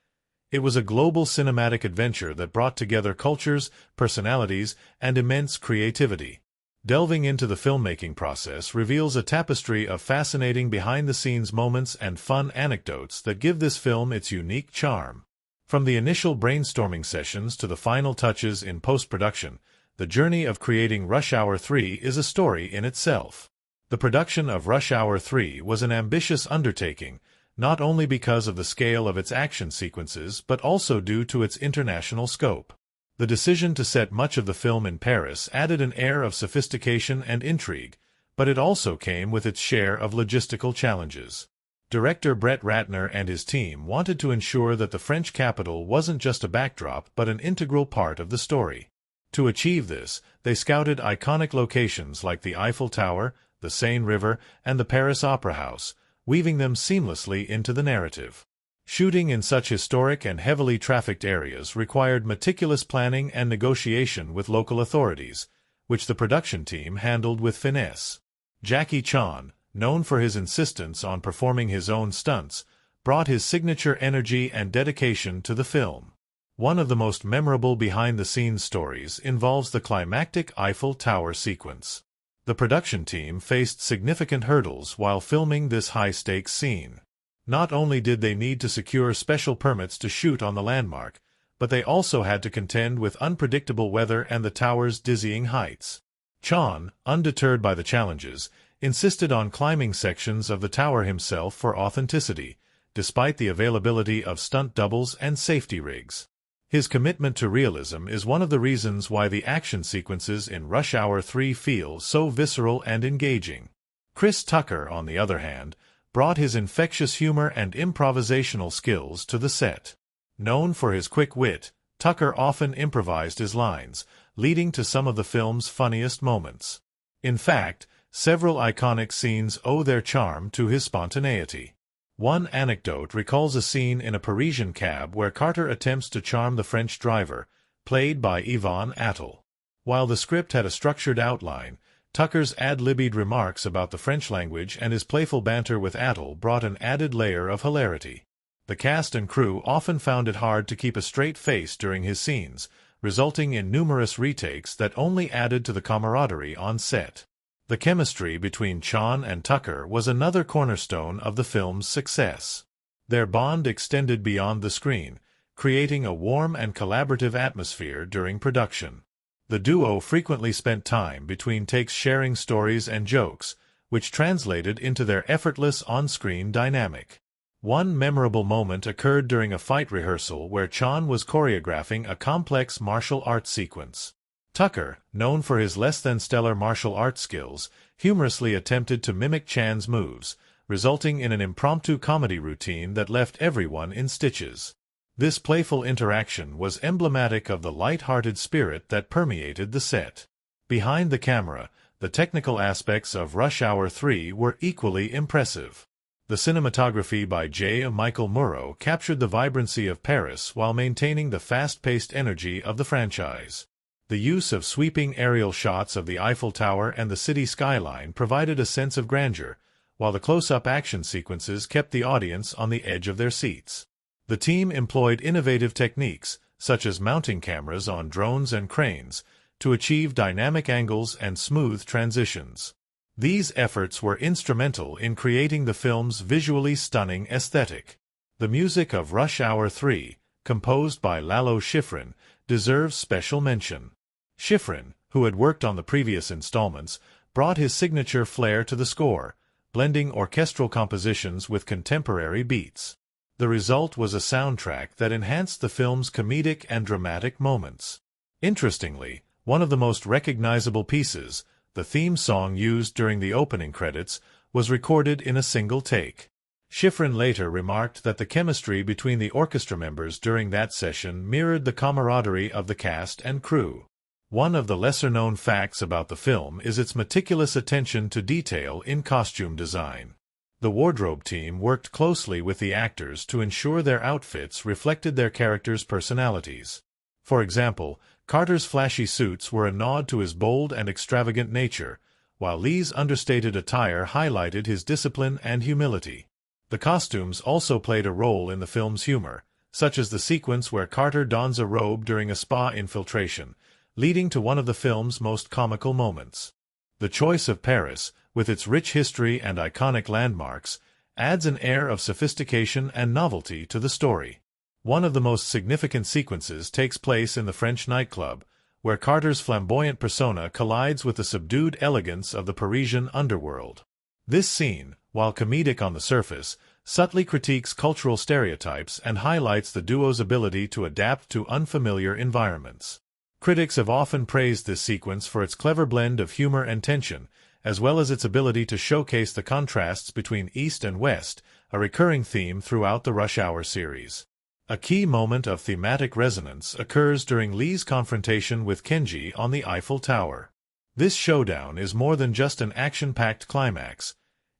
It was a global cinematic adventure that brought together cultures, personalities, and immense creativity. Delving into the filmmaking process reveals a tapestry of fascinating behind-the-scenes moments and fun anecdotes that give this film its unique charm. From the initial brainstorming sessions to the final touches in post-production, the journey of creating Rush Hour 3 is a story in itself. The production of Rush Hour 3 was an ambitious undertaking, not only because of the scale of its action sequences but also due to its international scope. The decision to set much of the film in Paris added an air of sophistication and intrigue, but it also came with its share of logistical challenges. Director Brett Ratner and his team wanted to ensure that the French capital wasn't just a backdrop but an integral part of the story. To achieve this, they scouted iconic locations like the Eiffel Tower, the Seine River, and the Paris Opera House, weaving them seamlessly into the narrative. Shooting in such historic and heavily trafficked areas required meticulous planning and negotiation with local authorities, which the production team handled with finesse. Jackie Chan, known for his insistence on performing his own stunts, brought his signature energy and dedication to the film. One of the most memorable behind-the-scenes stories involves the climactic Eiffel Tower sequence. The production team faced significant hurdles while filming this high-stakes scene. Not only did they need to secure special permits to shoot on the landmark, but they also had to contend with unpredictable weather and the tower's dizzying heights. Chan, undeterred by the challenges, insisted on climbing sections of the tower himself for authenticity, despite the availability of stunt doubles and safety rigs. His commitment to realism is one of the reasons why the action sequences in Rush Hour 3 feel so visceral and engaging. Chris Tucker, on the other hand, brought his infectious humor and improvisational skills to the set. Known for his quick wit, Tucker often improvised his lines, leading to some of the film's funniest moments. In fact, several iconic scenes owe their charm to his spontaneity. One anecdote recalls a scene in a Parisian cab where Carter attempts to charm the French driver, played by Yvonne Attal. While the script had a structured outline, Tucker's ad-libbed remarks about the French language and his playful banter with Attal brought an added layer of hilarity. The cast and crew often found it hard to keep a straight face during his scenes, resulting in numerous retakes that only added to the camaraderie on set. The chemistry between Chan and Tucker was another cornerstone of the film's success. Their bond extended beyond the screen, creating a warm and collaborative atmosphere during production. The duo frequently spent time between takes sharing stories and jokes, which translated into their effortless on-screen dynamic. One memorable moment occurred during a fight rehearsal where Chan was choreographing a complex martial arts sequence. Tucker, known for his less-than-stellar martial arts skills, humorously attempted to mimic Chan's moves, resulting in an impromptu comedy routine that left everyone in stitches. This playful interaction was emblematic of the light-hearted spirit that permeated the set. Behind the camera, the technical aspects of Rush Hour 3 were equally impressive. The cinematography by J. Michael Murrow captured the vibrancy of Paris while maintaining the fast-paced energy of the franchise. The use of sweeping aerial shots of the Eiffel Tower and the city skyline provided a sense of grandeur, while the close-up action sequences kept the audience on the edge of their seats. The team employed innovative techniques, such as mounting cameras on drones and cranes, to achieve dynamic angles and smooth transitions. These efforts were instrumental in creating the film's visually stunning aesthetic. The music of Rush Hour 3, composed by Lalo Schifrin, deserves special mention. Schifrin, who had worked on the previous installments, brought his signature flair to the score, blending orchestral compositions with contemporary beats. The result was a soundtrack that enhanced the film's comedic and dramatic moments. Interestingly, One of the most recognizable pieces, the theme song used during the opening credits, was recorded in a single take. Schifrin later remarked that the chemistry between the orchestra members during that session mirrored the camaraderie of the cast and crew. One of the lesser-known facts about the film is its meticulous attention to detail in costume design. The wardrobe team worked closely with the actors to ensure their outfits reflected their characters' personalities. For example, Carter's flashy suits were a nod to his bold and extravagant nature, while Lee's understated attire highlighted his discipline and humility. The costumes also played a role in the film's humor, such as the sequence where Carter dons a robe during a spa infiltration, leading to one of the film's most comical moments. The choice of Paris, with its rich history and iconic landmarks, adds an air of sophistication and novelty to the story. One of the most significant sequences takes place in the French nightclub, where Carter's flamboyant persona collides with the subdued elegance of the Parisian underworld. This scene, while comedic on the surface, subtly critiques cultural stereotypes and highlights the duo's ability to adapt to unfamiliar environments. Critics have often praised this sequence for its clever blend of humor and tension, as well as its ability to showcase the contrasts between East and West, a recurring theme throughout the Rush Hour series. A key moment of thematic resonance occurs during Lee's confrontation with Kenji on the Eiffel Tower. This showdown is more than just an action-packed climax.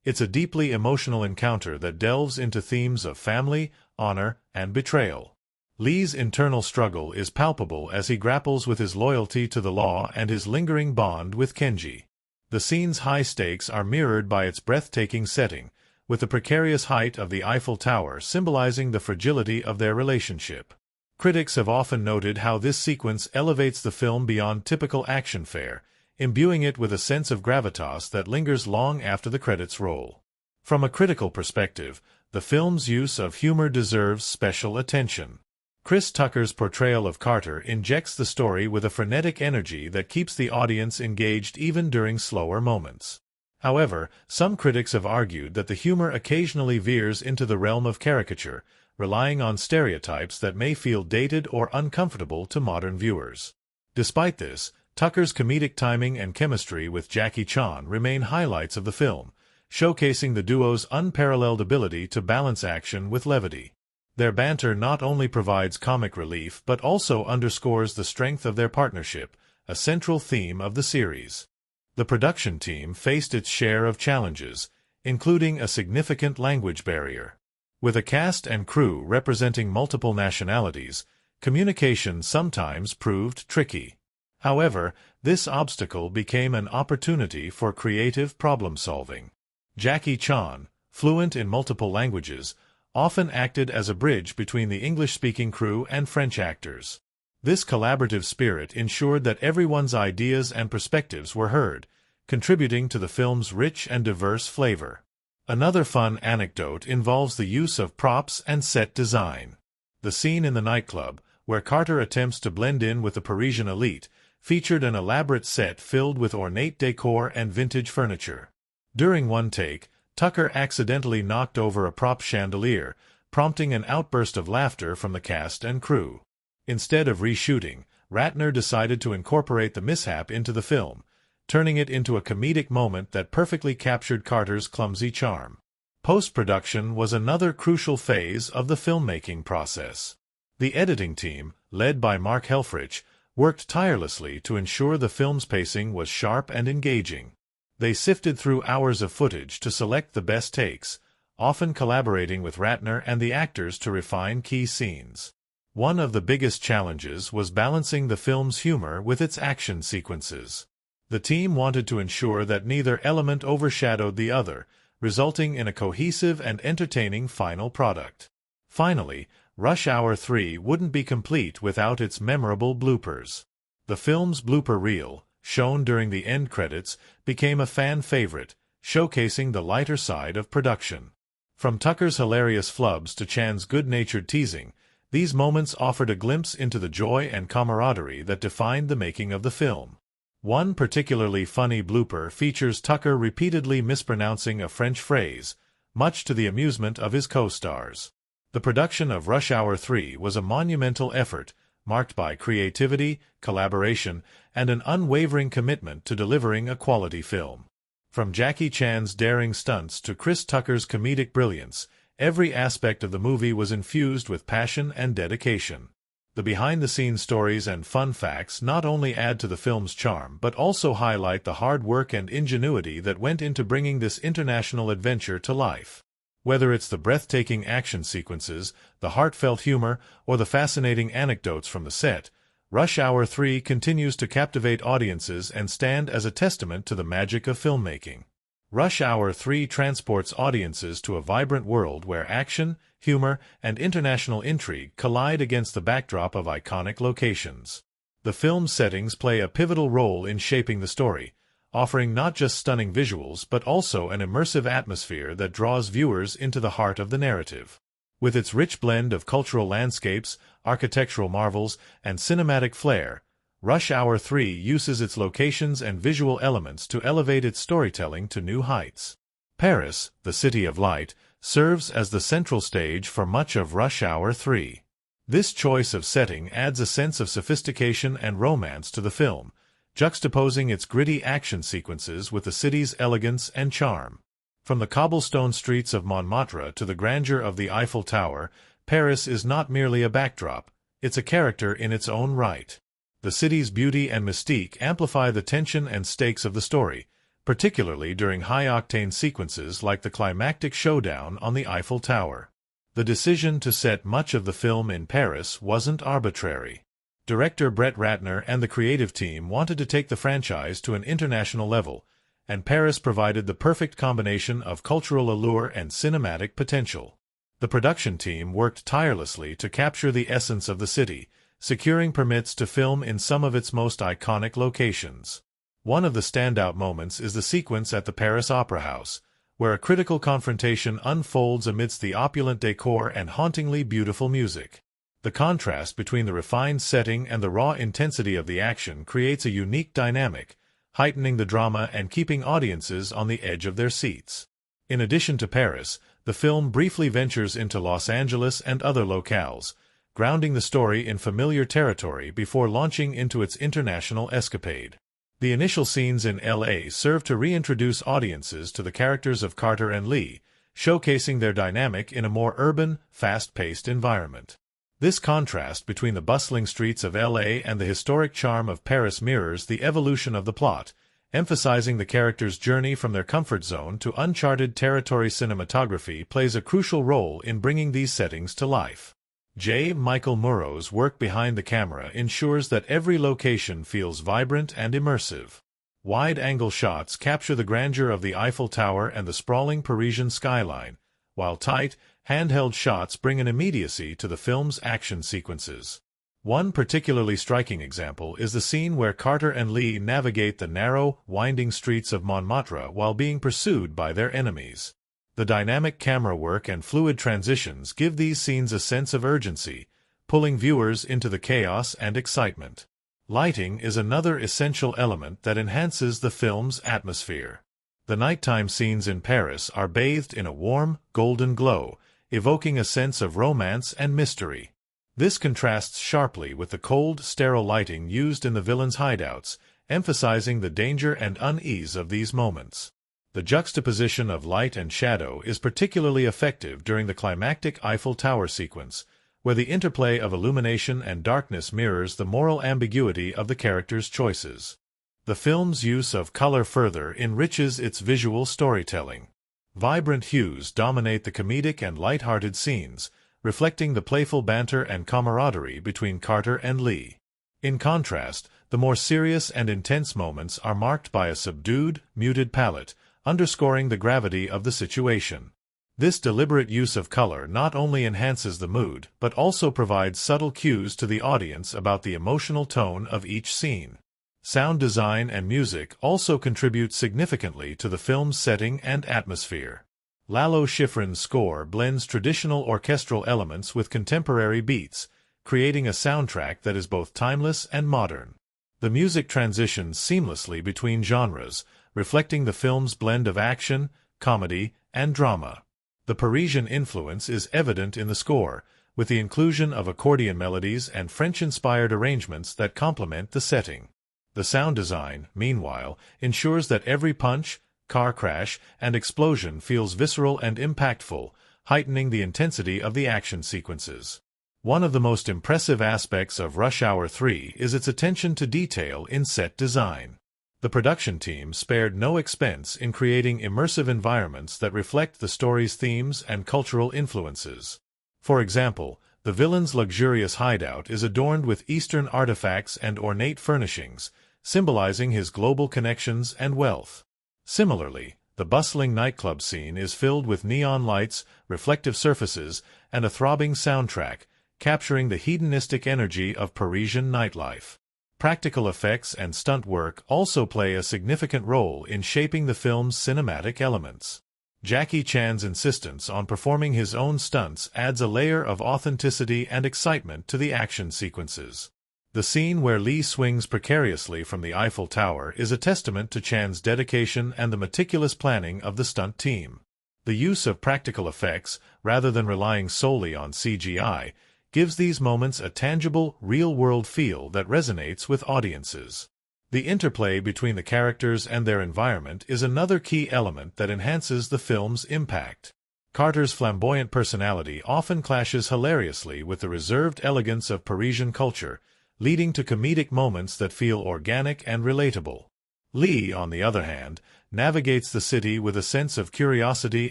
It's a deeply emotional encounter that delves into themes of family, honor, and betrayal. Lee's internal struggle is palpable as he grapples with his loyalty to the law and his lingering bond with Kenji. The scene's high stakes are mirrored by its breathtaking setting, with the precarious height of the Eiffel Tower symbolizing the fragility of their relationship. Critics have often noted how this sequence elevates the film beyond typical action fare, imbuing it with a sense of gravitas that lingers long after the credits roll. From a critical perspective, the film's use of humor deserves special attention. Chris Tucker's portrayal of Carter injects the story with a frenetic energy that keeps the audience engaged even during slower moments. However, some critics have argued that the humor occasionally veers into the realm of caricature, relying on stereotypes that may feel dated or uncomfortable to modern viewers. Despite this, Tucker's comedic timing and chemistry with Jackie Chan remain highlights of the film, showcasing the duo's unparalleled ability to balance action with levity. Their banter not only provides comic relief but also underscores the strength of their partnership, a central theme of the series. The production team faced its share of challenges, including a significant language barrier. With a cast and crew representing multiple nationalities, communication sometimes proved tricky. However, this obstacle became an opportunity for creative problem-solving. Jackie Chan, fluent in multiple languages, often acted as a bridge between the English-speaking crew and French actors. This collaborative spirit ensured that everyone's ideas and perspectives were heard, contributing to the film's rich and diverse flavor. Another fun anecdote involves the use of props and set design. The scene in the nightclub, where Carter attempts to blend in with the Parisian elite, featured an elaborate set filled with ornate decor and vintage furniture. During one take, Tucker accidentally knocked over a prop chandelier, prompting an outburst of laughter from the cast and crew. Instead of reshooting, Ratner decided to incorporate the mishap into the film, turning it into a comedic moment that perfectly captured Carter's clumsy charm. Post-production was another crucial phase of the filmmaking process. The editing team, led by Mark Helfrich, worked tirelessly to ensure the film's pacing was sharp and engaging. They sifted through hours of footage to select the best takes, often collaborating with Ratner and the actors to refine key scenes. One of the biggest challenges was balancing the film's humor with its action sequences. The team wanted to ensure that neither element overshadowed the other, resulting in a cohesive and entertaining final product. Finally, Rush Hour 3 wouldn't be complete without its memorable bloopers. The film's blooper reel, shown during the end credits, became a fan favorite, showcasing the lighter side of production. From Tucker's hilarious flubs to Chan's good-natured teasing, these moments offered a glimpse into the joy and camaraderie that defined the making of the film. One particularly funny blooper features Tucker repeatedly mispronouncing a French phrase, much to the amusement of his co-stars. The production of Rush Hour 3 was a monumental effort, marked by creativity, collaboration, and an unwavering commitment to delivering a quality film. From Jackie Chan's daring stunts to Chris Tucker's comedic brilliance, every aspect of the movie was infused with passion and dedication. The behind-the-scenes stories and fun facts not only add to the film's charm but also highlight the hard work and ingenuity that went into bringing this international adventure to life. Whether it's the breathtaking action sequences, the heartfelt humor, or the fascinating anecdotes from the set, Rush Hour 3 continues to captivate audiences and stand as a testament to the magic of filmmaking. Rush Hour 3 transports audiences to a vibrant world where action, humor, and international intrigue collide against the backdrop of iconic locations. The film's settings play a pivotal role in shaping the story, offering not just stunning visuals but also an immersive atmosphere that draws viewers into the heart of the narrative. With its rich blend of cultural landscapes, architectural marvels, and cinematic flair, Rush Hour 3 uses its locations and visual elements to elevate its storytelling to new heights. Paris, the City of Light, serves as the central stage for much of Rush Hour 3. This choice of setting adds a sense of sophistication and romance to the film, juxtaposing its gritty action sequences with the city's elegance and charm. From the cobblestone streets of Montmartre to the grandeur of the Eiffel Tower, Paris is not merely a backdrop, it's a character in its own right. The city's beauty and mystique amplify the tension and stakes of the story, particularly during high-octane sequences like the climactic showdown on the Eiffel Tower. The decision to set much of the film in Paris wasn't arbitrary. Director Brett Ratner and the creative team wanted to take the franchise to an international level, and Paris provided the perfect combination of cultural allure and cinematic potential. The production team worked tirelessly to capture the essence of the city, securing permits to film in some of its most iconic locations. One of the standout moments is the sequence at the Paris Opera House, where a critical confrontation unfolds amidst the opulent decor and hauntingly beautiful music. The contrast between the refined setting and the raw intensity of the action creates a unique dynamic, heightening the drama and keeping audiences on the edge of their seats. In addition to Paris, the film briefly ventures into Los Angeles and other locales, grounding the story in familiar territory before launching into its international escapade. The initial scenes in L.A. serve to reintroduce audiences to the characters of Carter and Lee, showcasing their dynamic in a more urban, fast-paced environment. This contrast between the bustling streets of L.A. and the historic charm of Paris mirrors the evolution of the plot, emphasizing the characters' journey from their comfort zone to uncharted territory. Cinematography plays a crucial role in bringing these settings to life. J. Michael Murrow's work behind the camera ensures that every location feels vibrant and immersive. Wide-angle shots capture the grandeur of the Eiffel Tower and the sprawling Parisian skyline, while tight, handheld shots bring an immediacy to the film's action sequences. One particularly striking example is the scene where Carter and Lee navigate the narrow, winding streets of Montmartre while being pursued by their enemies. The dynamic camera work and fluid transitions give these scenes a sense of urgency, pulling viewers into the chaos and excitement. Lighting is another essential element that enhances the film's atmosphere. The nighttime scenes in Paris are bathed in a warm, golden glow, evoking a sense of romance and mystery. This contrasts sharply with the cold, sterile lighting used in the villains' hideouts, emphasizing the danger and unease of these moments. The juxtaposition of light and shadow is particularly effective during the climactic Eiffel Tower sequence, where the interplay of illumination and darkness mirrors the moral ambiguity of the characters' choices. The film's use of color further enriches its visual storytelling. Vibrant hues dominate the comedic and light-hearted scenes, reflecting the playful banter and camaraderie between Carter and Lee. In contrast, the more serious and intense moments are marked by a subdued, muted palette, underscoring the gravity of the situation. This deliberate use of color not only enhances the mood but also provides subtle cues to the audience about the emotional tone of each scene. Sound design and music also contribute significantly to the film's setting and atmosphere. Lalo Schifrin's score blends traditional orchestral elements with contemporary beats, creating a soundtrack that is both timeless and modern. The music transitions seamlessly between genres, reflecting the film's blend of action, comedy, and drama. The Parisian influence is evident in the score, with the inclusion of accordion melodies and French-inspired arrangements that complement the setting. The sound design, meanwhile, ensures that every punch, car crash, and explosion feels visceral and impactful, heightening the intensity of the action sequences. One of the most impressive aspects of Rush Hour 3 is its attention to detail in set design. The production team spared no expense in creating immersive environments that reflect the story's themes and cultural influences. For example, the villain's luxurious hideout is adorned with Eastern artifacts and ornate furnishings, symbolizing his global connections and wealth. Similarly, the bustling nightclub scene is filled with neon lights, reflective surfaces, and a throbbing soundtrack, capturing the hedonistic energy of Parisian nightlife. Practical effects and stunt work also play a significant role in shaping the film's cinematic elements. Jackie Chan's insistence on performing his own stunts adds a layer of authenticity and excitement to the action sequences. The scene where Lee swings precariously from the Eiffel Tower is a testament to Chan's dedication and the meticulous planning of the stunt team. The use of practical effects, rather than relying solely on CGI, gives these moments a tangible, real-world feel that resonates with audiences. The interplay between the characters and their environment is another key element that enhances the film's impact. Carter's flamboyant personality often clashes hilariously with the reserved elegance of Parisian culture, leading to comedic moments that feel organic and relatable. Lee, on the other hand, navigates the city with a sense of curiosity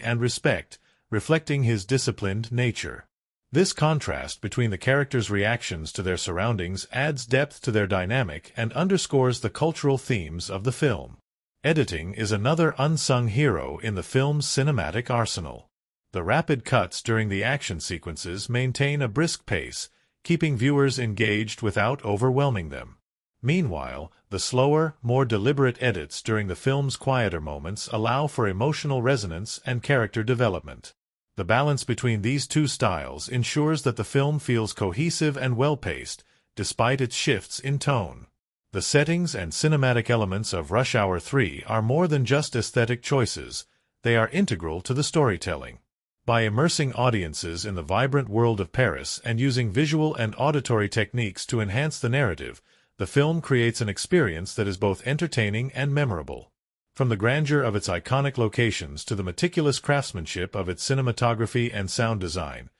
and respect, reflecting his disciplined nature. This contrast between the characters' reactions to their surroundings adds depth to their dynamic and underscores the cultural themes of the film. Editing is another unsung hero in the film's cinematic arsenal. The rapid cuts during the action sequences maintain a brisk pace, keeping viewers engaged without overwhelming them. Meanwhile, the slower, more deliberate edits during the film's quieter moments allow for emotional resonance and character development. The balance between these two styles ensures that the film feels cohesive and well-paced, despite its shifts in tone. The settings and cinematic elements of Rush Hour 3 are more than just aesthetic choices, they are integral to the storytelling. By immersing audiences in the vibrant world of Paris and using visual and auditory techniques to enhance the narrative, the film creates an experience that is both entertaining and memorable. From the grandeur of its iconic locations to the meticulous craftsmanship of its cinematography and sound design,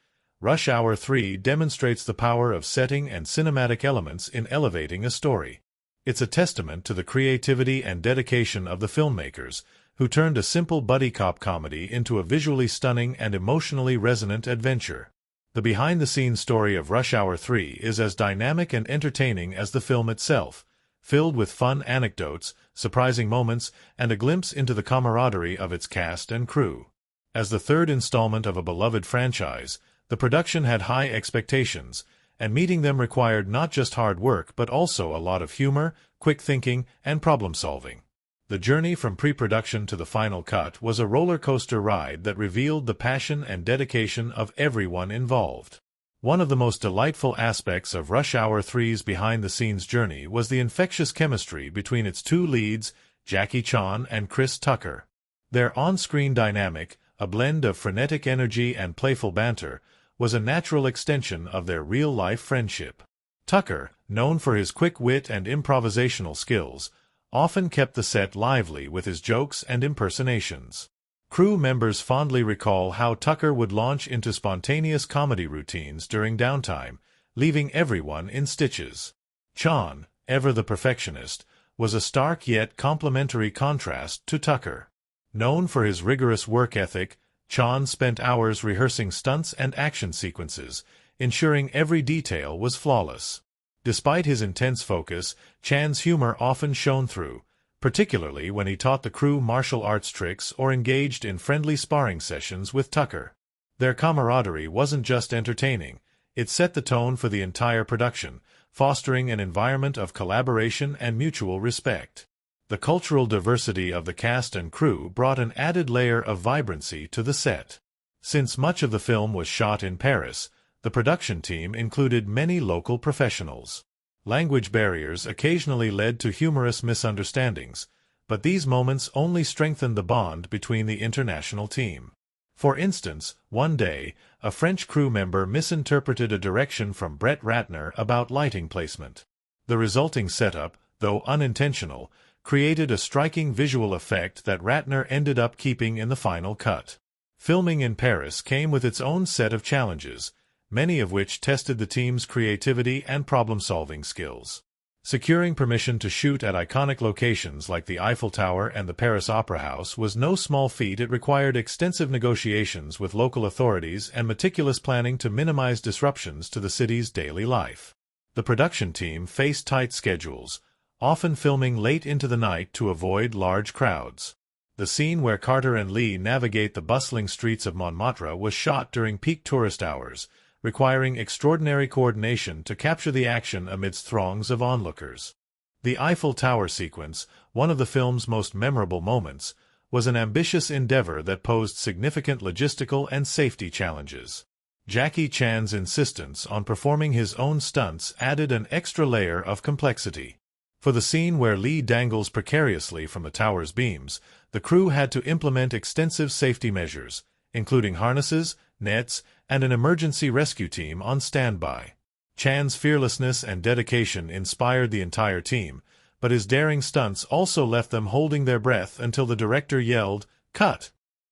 Rush Hour 3 demonstrates the power of setting and cinematic elements in elevating a story. It's a testament to the creativity and dedication of the filmmakers, who turned a simple buddy cop comedy into a visually stunning and emotionally resonant adventure. The behind-the-scenes story of Rush Hour 3 is as dynamic and entertaining as the film itself, filled with fun anecdotes, surprising moments, and a glimpse into the camaraderie of its cast and crew. As the third installment of a beloved franchise, the production had high expectations, and meeting them required not just hard work but also a lot of humor, quick thinking, and problem-solving. The journey from pre-production to the final cut was a roller coaster ride that revealed the passion and dedication of everyone involved. One of the most delightful aspects of Rush Hour 3's behind-the-scenes journey was the infectious chemistry between its two leads, Jackie Chan and Chris Tucker. Their on-screen dynamic, a blend of frenetic energy and playful banter, was a natural extension of their real-life friendship. Tucker, known for his quick wit and improvisational skills, often kept the set lively with his jokes and impersonations. Crew members fondly recall how Tucker would launch into spontaneous comedy routines during downtime, leaving everyone in stitches. Chan, ever the perfectionist, was a stark yet complimentary contrast to Tucker. Known for his rigorous work ethic, Chan spent hours rehearsing stunts and action sequences, ensuring every detail was flawless. Despite his intense focus, Chan's humor often shone through, particularly when he taught the crew martial arts tricks or engaged in friendly sparring sessions with Tucker. Their camaraderie wasn't just entertaining, it set the tone for the entire production, fostering an environment of collaboration and mutual respect. The cultural diversity of the cast and crew brought an added layer of vibrancy to the set. Since much of the film was shot in Paris, the production team included many local professionals. Language barriers occasionally led to humorous misunderstandings, but these moments only strengthened the bond between the international team. For instance, one day, a French crew member misinterpreted a direction from Brett Ratner about lighting placement. The resulting setup, though unintentional, created a striking visual effect that Ratner ended up keeping in the final cut. Filming in Paris came with its own set of challenges, many of which tested the team's creativity and problem-solving skills. Securing permission to shoot at iconic locations like the Eiffel Tower and the Paris Opera House was no small feat. It required extensive negotiations with local authorities and meticulous planning to minimize disruptions to the city's daily life. The production team faced tight schedules, often filming late into the night to avoid large crowds. The scene where Carter and Lee navigate the bustling streets of Montmartre was shot during peak tourist hours, requiring extraordinary coordination to capture the action amidst throngs of onlookers. The Eiffel Tower sequence, one of the film's most memorable moments, was an ambitious endeavor that posed significant logistical and safety challenges. Jackie Chan's insistence on performing his own stunts added an extra layer of complexity. For the scene where Lee dangles precariously from the tower's beams, the crew had to implement extensive safety measures, including harnesses, nets, and an emergency rescue team on standby. Chan's fearlessness and dedication inspired the entire team, but his daring stunts also left them holding their breath until the director yelled, "Cut!"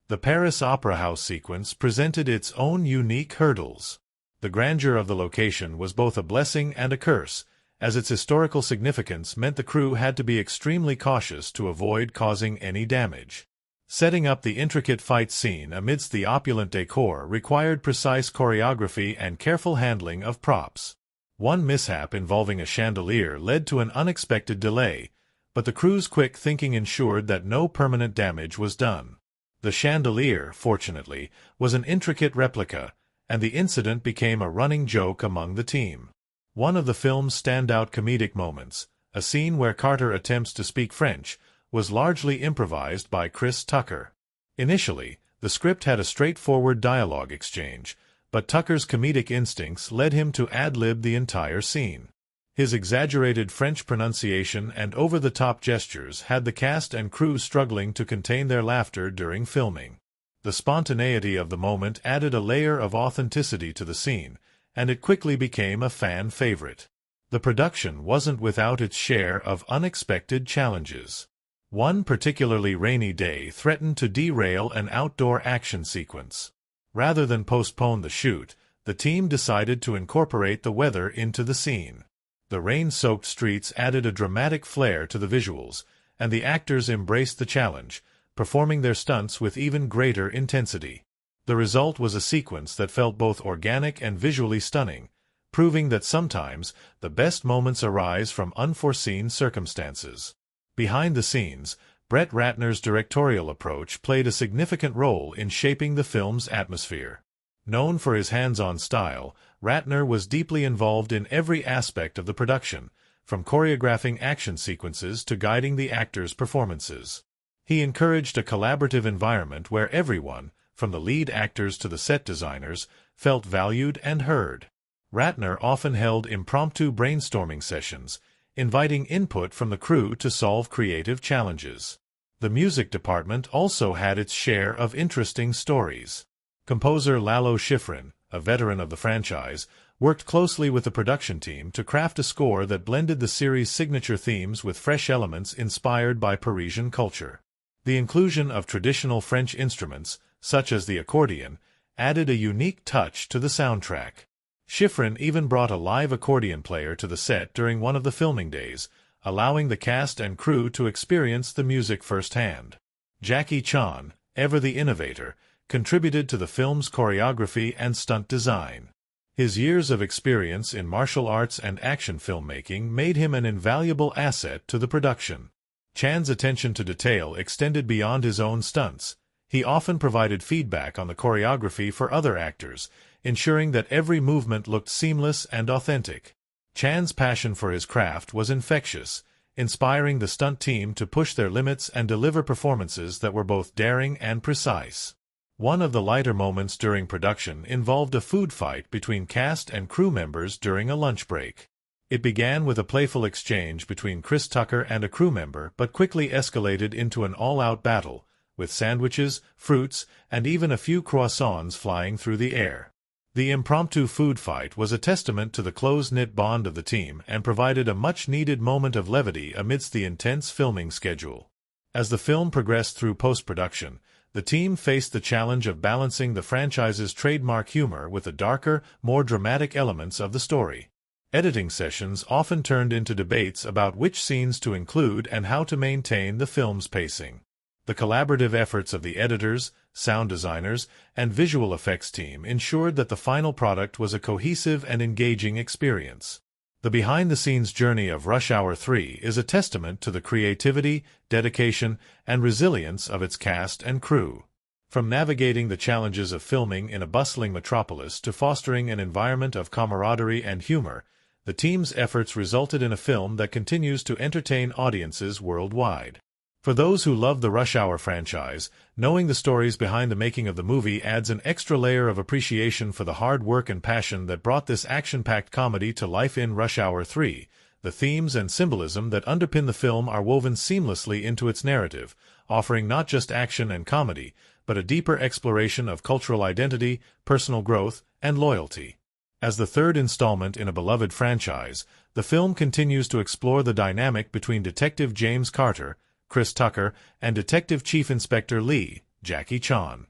The Paris Opera House sequence presented its own unique hurdles. The grandeur of the location was both a blessing and a curse, as its historical significance meant the crew had to be extremely cautious to avoid causing any damage. Setting up the intricate fight scene amidst the opulent decor required precise choreography and careful handling of props. One mishap involving a chandelier led to an unexpected delay, but the crew's quick thinking ensured that no permanent damage was done. The chandelier, fortunately, was an intricate replica, and the incident became a running joke among the team. One of the film's standout comedic moments, a scene where Carter attempts to speak French, was largely improvised by Chris Tucker. Initially, the script had a straightforward dialogue exchange, but Tucker's comedic instincts led him to ad-lib the entire scene. His exaggerated French pronunciation and over-the-top gestures had the cast and crew struggling to contain their laughter during filming. The spontaneity of the moment added a layer of authenticity to the scene, and it quickly became a fan favorite. The production wasn't without its share of unexpected challenges. One particularly rainy day threatened to derail an outdoor action sequence. Rather than postpone the shoot, the team decided to incorporate the weather into the scene. The rain-soaked streets added a dramatic flair to the visuals, and the actors embraced the challenge, performing their stunts with even greater intensity. The result was a sequence that felt both organic and visually stunning, proving that sometimes the best moments arise from unforeseen circumstances. Behind the scenes, Brett Ratner's directorial approach played a significant role in shaping the film's atmosphere. Known for his hands-on style, Ratner was deeply involved in every aspect of the production, from choreographing action sequences to guiding the actors' performances. He encouraged a collaborative environment where everyone, from the lead actors to the set designers, felt valued and heard. Ratner often held impromptu brainstorming sessions, inviting input from the crew to solve creative challenges. The music department also had its share of interesting stories. Composer Lalo Schifrin, a veteran of the franchise, worked closely with the production team to craft a score that blended the series' signature themes with fresh elements inspired by Parisian culture. The inclusion of traditional French instruments, such as the accordion, added a unique touch to the soundtrack. Schifrin even brought a live accordion player to the set during one of the filming days, allowing the cast and crew to experience the music firsthand. Jackie Chan, ever the innovator, contributed to the film's choreography and stunt design. His years of experience in martial arts and action filmmaking made him an invaluable asset to the production. Chan's attention to detail extended beyond his own stunts. He often provided feedback on the choreography for other actors, ensuring that every movement looked seamless and authentic. Chan's passion for his craft was infectious, inspiring the stunt team to push their limits and deliver performances that were both daring and precise. One of the lighter moments during production involved a food fight between cast and crew members during a lunch break. It began with a playful exchange between Chris Tucker and a crew member but quickly escalated into an all-out battle, with sandwiches, fruits, and even a few croissants flying through the air. The impromptu food fight was a testament to the close-knit bond of the team and provided a much-needed moment of levity amidst the intense filming schedule. As the film progressed through post-production, the team faced the challenge of balancing the franchise's trademark humor with the darker, more dramatic elements of the story. Editing sessions often turned into debates about which scenes to include and how to maintain the film's pacing. The collaborative efforts of the editors, sound designers, and visual effects team ensured that the final product was a cohesive and engaging experience. The behind-the-scenes journey of Rush Hour 3 is a testament to the creativity, dedication, and resilience of its cast and crew. From navigating the challenges of filming in a bustling metropolis to fostering an environment of camaraderie and humor, the team's efforts resulted in a film that continues to entertain audiences worldwide. For those who love the Rush Hour franchise, knowing the stories behind the making of the movie adds an extra layer of appreciation for the hard work and passion that brought this action-packed comedy to life in Rush Hour 3. The themes and symbolism that underpin the film are woven seamlessly into its narrative, offering not just action and comedy, but a deeper exploration of cultural identity, personal growth, and loyalty. As the third installment in a beloved franchise, the film continues to explore the dynamic between Detective James Carter, Chris Tucker, and Detective Chief Inspector Lee, Jackie Chan.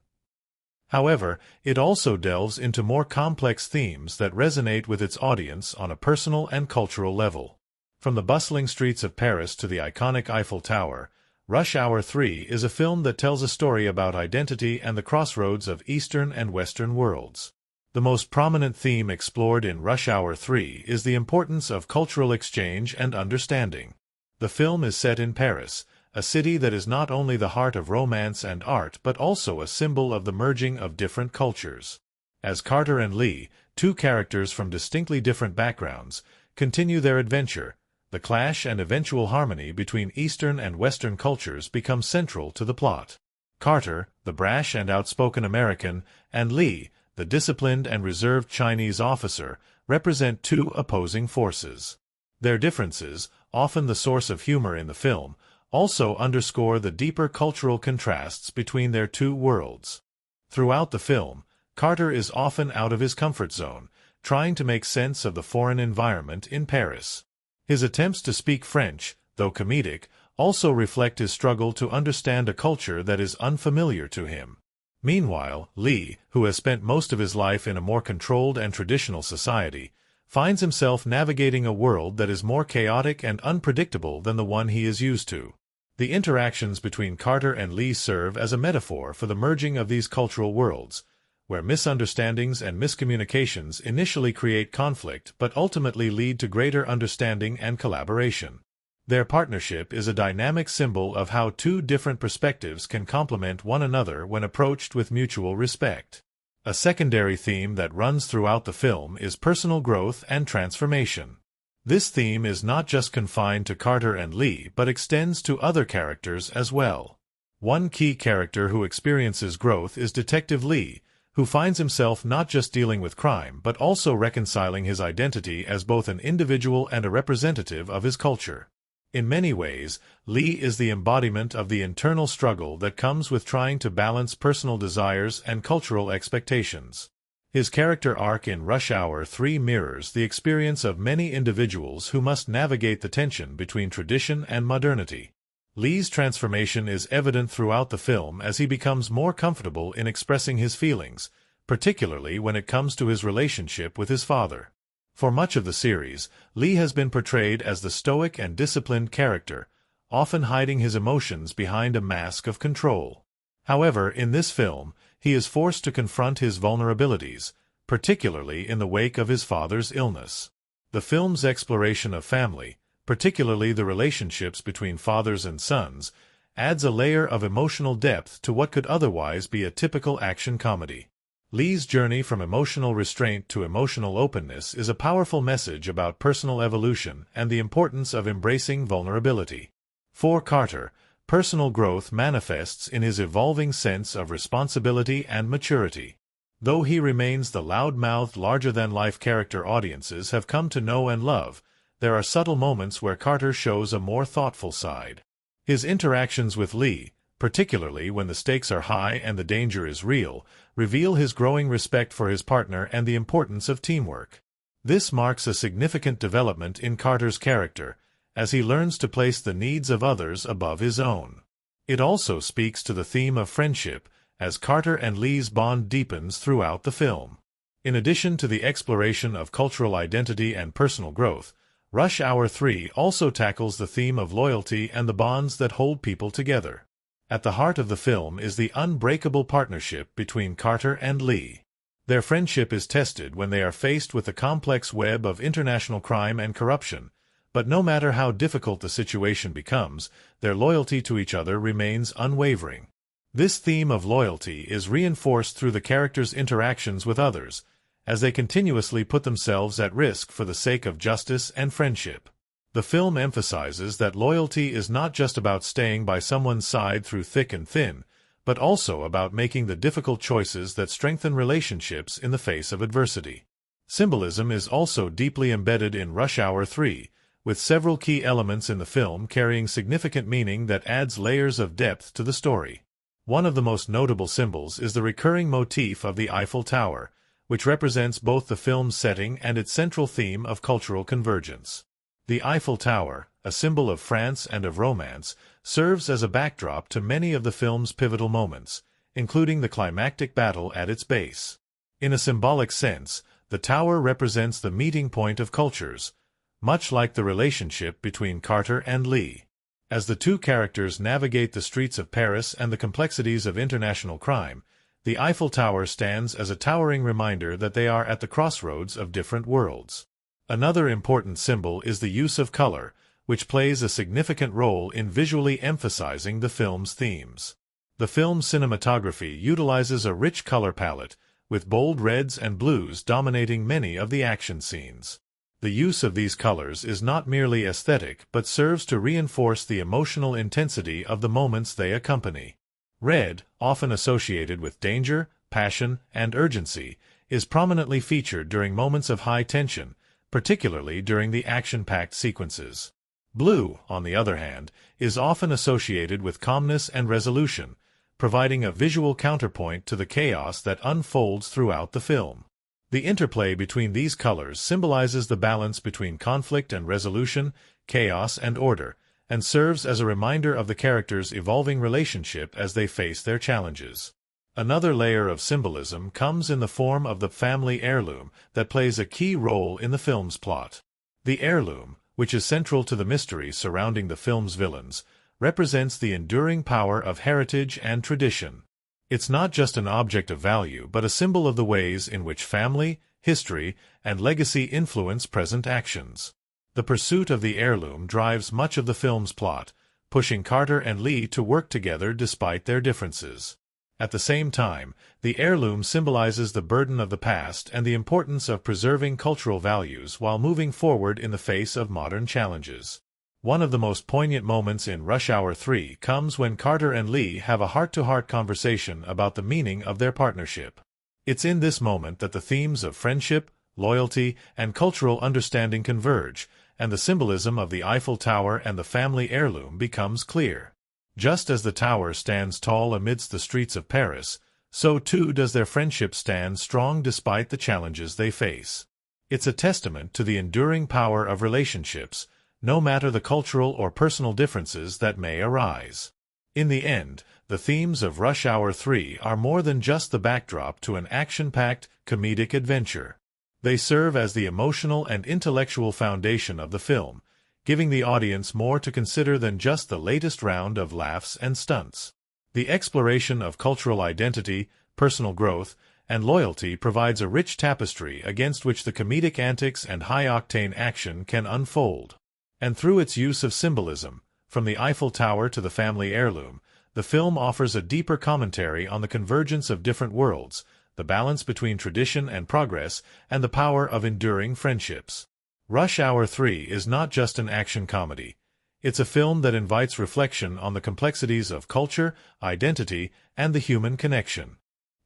However, it also delves into more complex themes that resonate with its audience on a personal and cultural level. From the bustling streets of Paris to the iconic Eiffel Tower, Rush Hour 3 is a film that tells a story about identity and the crossroads of Eastern and Western worlds. The most prominent theme explored in Rush Hour 3 is the importance of cultural exchange and understanding. The film is set in Paris, a city that is not only the heart of romance and art but also a symbol of the merging of different cultures. As Carter and Lee, two characters from distinctly different backgrounds, continue their adventure, the clash and eventual harmony between Eastern and Western cultures become central to the plot. Carter, the brash and outspoken American, and Lee, the disciplined and reserved Chinese officer, represent two opposing forces. Their differences, often the source of humor in the film, also underscore the deeper cultural contrasts between their two worlds. Throughout the film, Carter is often out of his comfort zone, trying to make sense of the foreign environment in Paris. His attempts to speak French, though comedic, also reflect his struggle to understand a culture that is unfamiliar to him. Meanwhile, Lee, who has spent most of his life in a more controlled and traditional society, finds himself navigating a world that is more chaotic and unpredictable than the one he is used to. The interactions between Carter and Lee serve as a metaphor for the merging of these cultural worlds, where misunderstandings and miscommunications initially create conflict but ultimately lead to greater understanding and collaboration. Their partnership is a dynamic symbol of how two different perspectives can complement one another when approached with mutual respect. A secondary theme that runs throughout the film is personal growth and transformation. This theme is not just confined to Carter and Lee but extends to other characters as well. One key character who experiences growth is Detective Lee, who finds himself not just dealing with crime but also reconciling his identity as both an individual and a representative of his culture. In many ways, Lee is the embodiment of the internal struggle that comes with trying to balance personal desires and cultural expectations. His character arc in Rush Hour 3 mirrors the experience of many individuals who must navigate the tension between tradition and modernity. Lee's transformation is evident throughout the film as he becomes more comfortable in expressing his feelings, particularly when it comes to his relationship with his father. For much of the series, Lee has been portrayed as the stoic and disciplined character, often hiding his emotions behind a mask of control. However, in this film, he is forced to confront his vulnerabilities, particularly in the wake of his father's illness. The film's exploration of family, particularly the relationships between fathers and sons, adds a layer of emotional depth to what could otherwise be a typical action comedy. Lee's journey from emotional restraint to emotional openness is a powerful message about personal evolution and the importance of embracing vulnerability. For Carter, personal growth manifests in his evolving sense of responsibility and maturity. Though he remains the loud-mouthed, larger-than-life character audiences have come to know and love, there are subtle moments where Carter shows a more thoughtful side. His interactions with Lee, particularly when the stakes are high and the danger is real, reveal his growing respect for his partner and the importance of teamwork. This marks a significant development in Carter's character, as he learns to place the needs of others above his own. It also speaks to the theme of friendship, as Carter and Lee's bond deepens throughout the film. In addition to the exploration of cultural identity and personal growth, Rush Hour 3 also tackles the theme of loyalty and the bonds that hold people together. At the heart of the film is the unbreakable partnership between Carter and Lee. Their friendship is tested when they are faced with the complex web of international crime and corruption, but no matter how difficult the situation becomes, their loyalty to each other remains unwavering. This theme of loyalty is reinforced through the characters' interactions with others, as they continuously put themselves at risk for the sake of justice and friendship. The film emphasizes that loyalty is not just about staying by someone's side through thick and thin, but also about making the difficult choices that strengthen relationships in the face of adversity. Symbolism is also deeply embedded in Rush Hour 3, with several key elements in the film carrying significant meaning that adds layers of depth to the story. One of the most notable symbols is the recurring motif of the Eiffel Tower, which represents both the film's setting and its central theme of cultural convergence. The Eiffel Tower, a symbol of France and of romance, serves as a backdrop to many of the film's pivotal moments, including the climactic battle at its base. In a symbolic sense, the tower represents the meeting point of cultures, much like the relationship between Carter and Lee. As the two characters navigate the streets of Paris and the complexities of international crime, the Eiffel Tower stands as a towering reminder that they are at the crossroads of different worlds. Another important symbol is the use of color, which plays a significant role in visually emphasizing the film's themes. The film's cinematography utilizes a rich color palette, with bold reds and blues dominating many of the action scenes. The use of these colors is not merely aesthetic but serves to reinforce the emotional intensity of the moments they accompany. Red, often associated with danger, passion, and urgency, is prominently featured during moments of high tension, particularly during the action-packed sequences. Blue, on the other hand, is often associated with calmness and resolution, providing a visual counterpoint to the chaos that unfolds throughout the film. The interplay between these colors symbolizes the balance between conflict and resolution, chaos and order, and serves as a reminder of the characters' evolving relationship as they face their challenges. Another layer of symbolism comes in the form of the family heirloom that plays a key role in the film's plot. The heirloom, which is central to the mystery surrounding the film's villains, represents the enduring power of heritage and tradition. It's not just an object of value but a symbol of the ways in which family, history, and legacy influence present actions. The pursuit of the heirloom drives much of the film's plot, pushing Carter and Lee to work together despite their differences. At the same time, the heirloom symbolizes the burden of the past and the importance of preserving cultural values while moving forward in the face of modern challenges. One of the most poignant moments in Rush Hour 3 comes when Carter and Lee have a heart-to-heart conversation about the meaning of their partnership. It's in this moment that the themes of friendship, loyalty, and cultural understanding converge, and the symbolism of the Eiffel Tower and the family heirloom becomes clear. Just as the tower stands tall amidst the streets of Paris, so too does their friendship stand strong despite the challenges they face. It's a testament to the enduring power of relationships, no matter the cultural or personal differences that may arise. In the end, the themes of Rush Hour 3 are more than just the backdrop to an action-packed, comedic adventure. They serve as the emotional and intellectual foundation of the film, giving the audience more to consider than just the latest round of laughs and stunts. The exploration of cultural identity, personal growth, and loyalty provides a rich tapestry against which the comedic antics and high-octane action can unfold. And through its use of symbolism, from the Eiffel Tower to the family heirloom, the film offers a deeper commentary on the convergence of different worlds, the balance between tradition and progress, and the power of enduring friendships. Rush Hour 3 is not just an action comedy. It's a film that invites reflection on the complexities of culture, identity, and the human connection.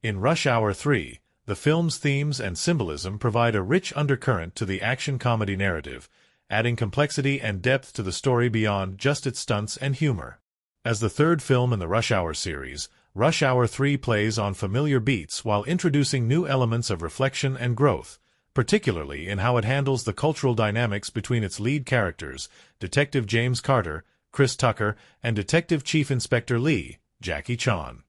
In Rush Hour 3, the film's themes and symbolism provide a rich undercurrent to the action comedy narrative, adding complexity and depth to the story beyond just its stunts and humor. As the third film in the Rush Hour series, Rush Hour 3 plays on familiar beats while introducing new elements of reflection and growth, particularly in how it handles the cultural dynamics between its lead characters, Detective James Carter, Chris Tucker, and Detective Chief Inspector Lee, Jackie Chan.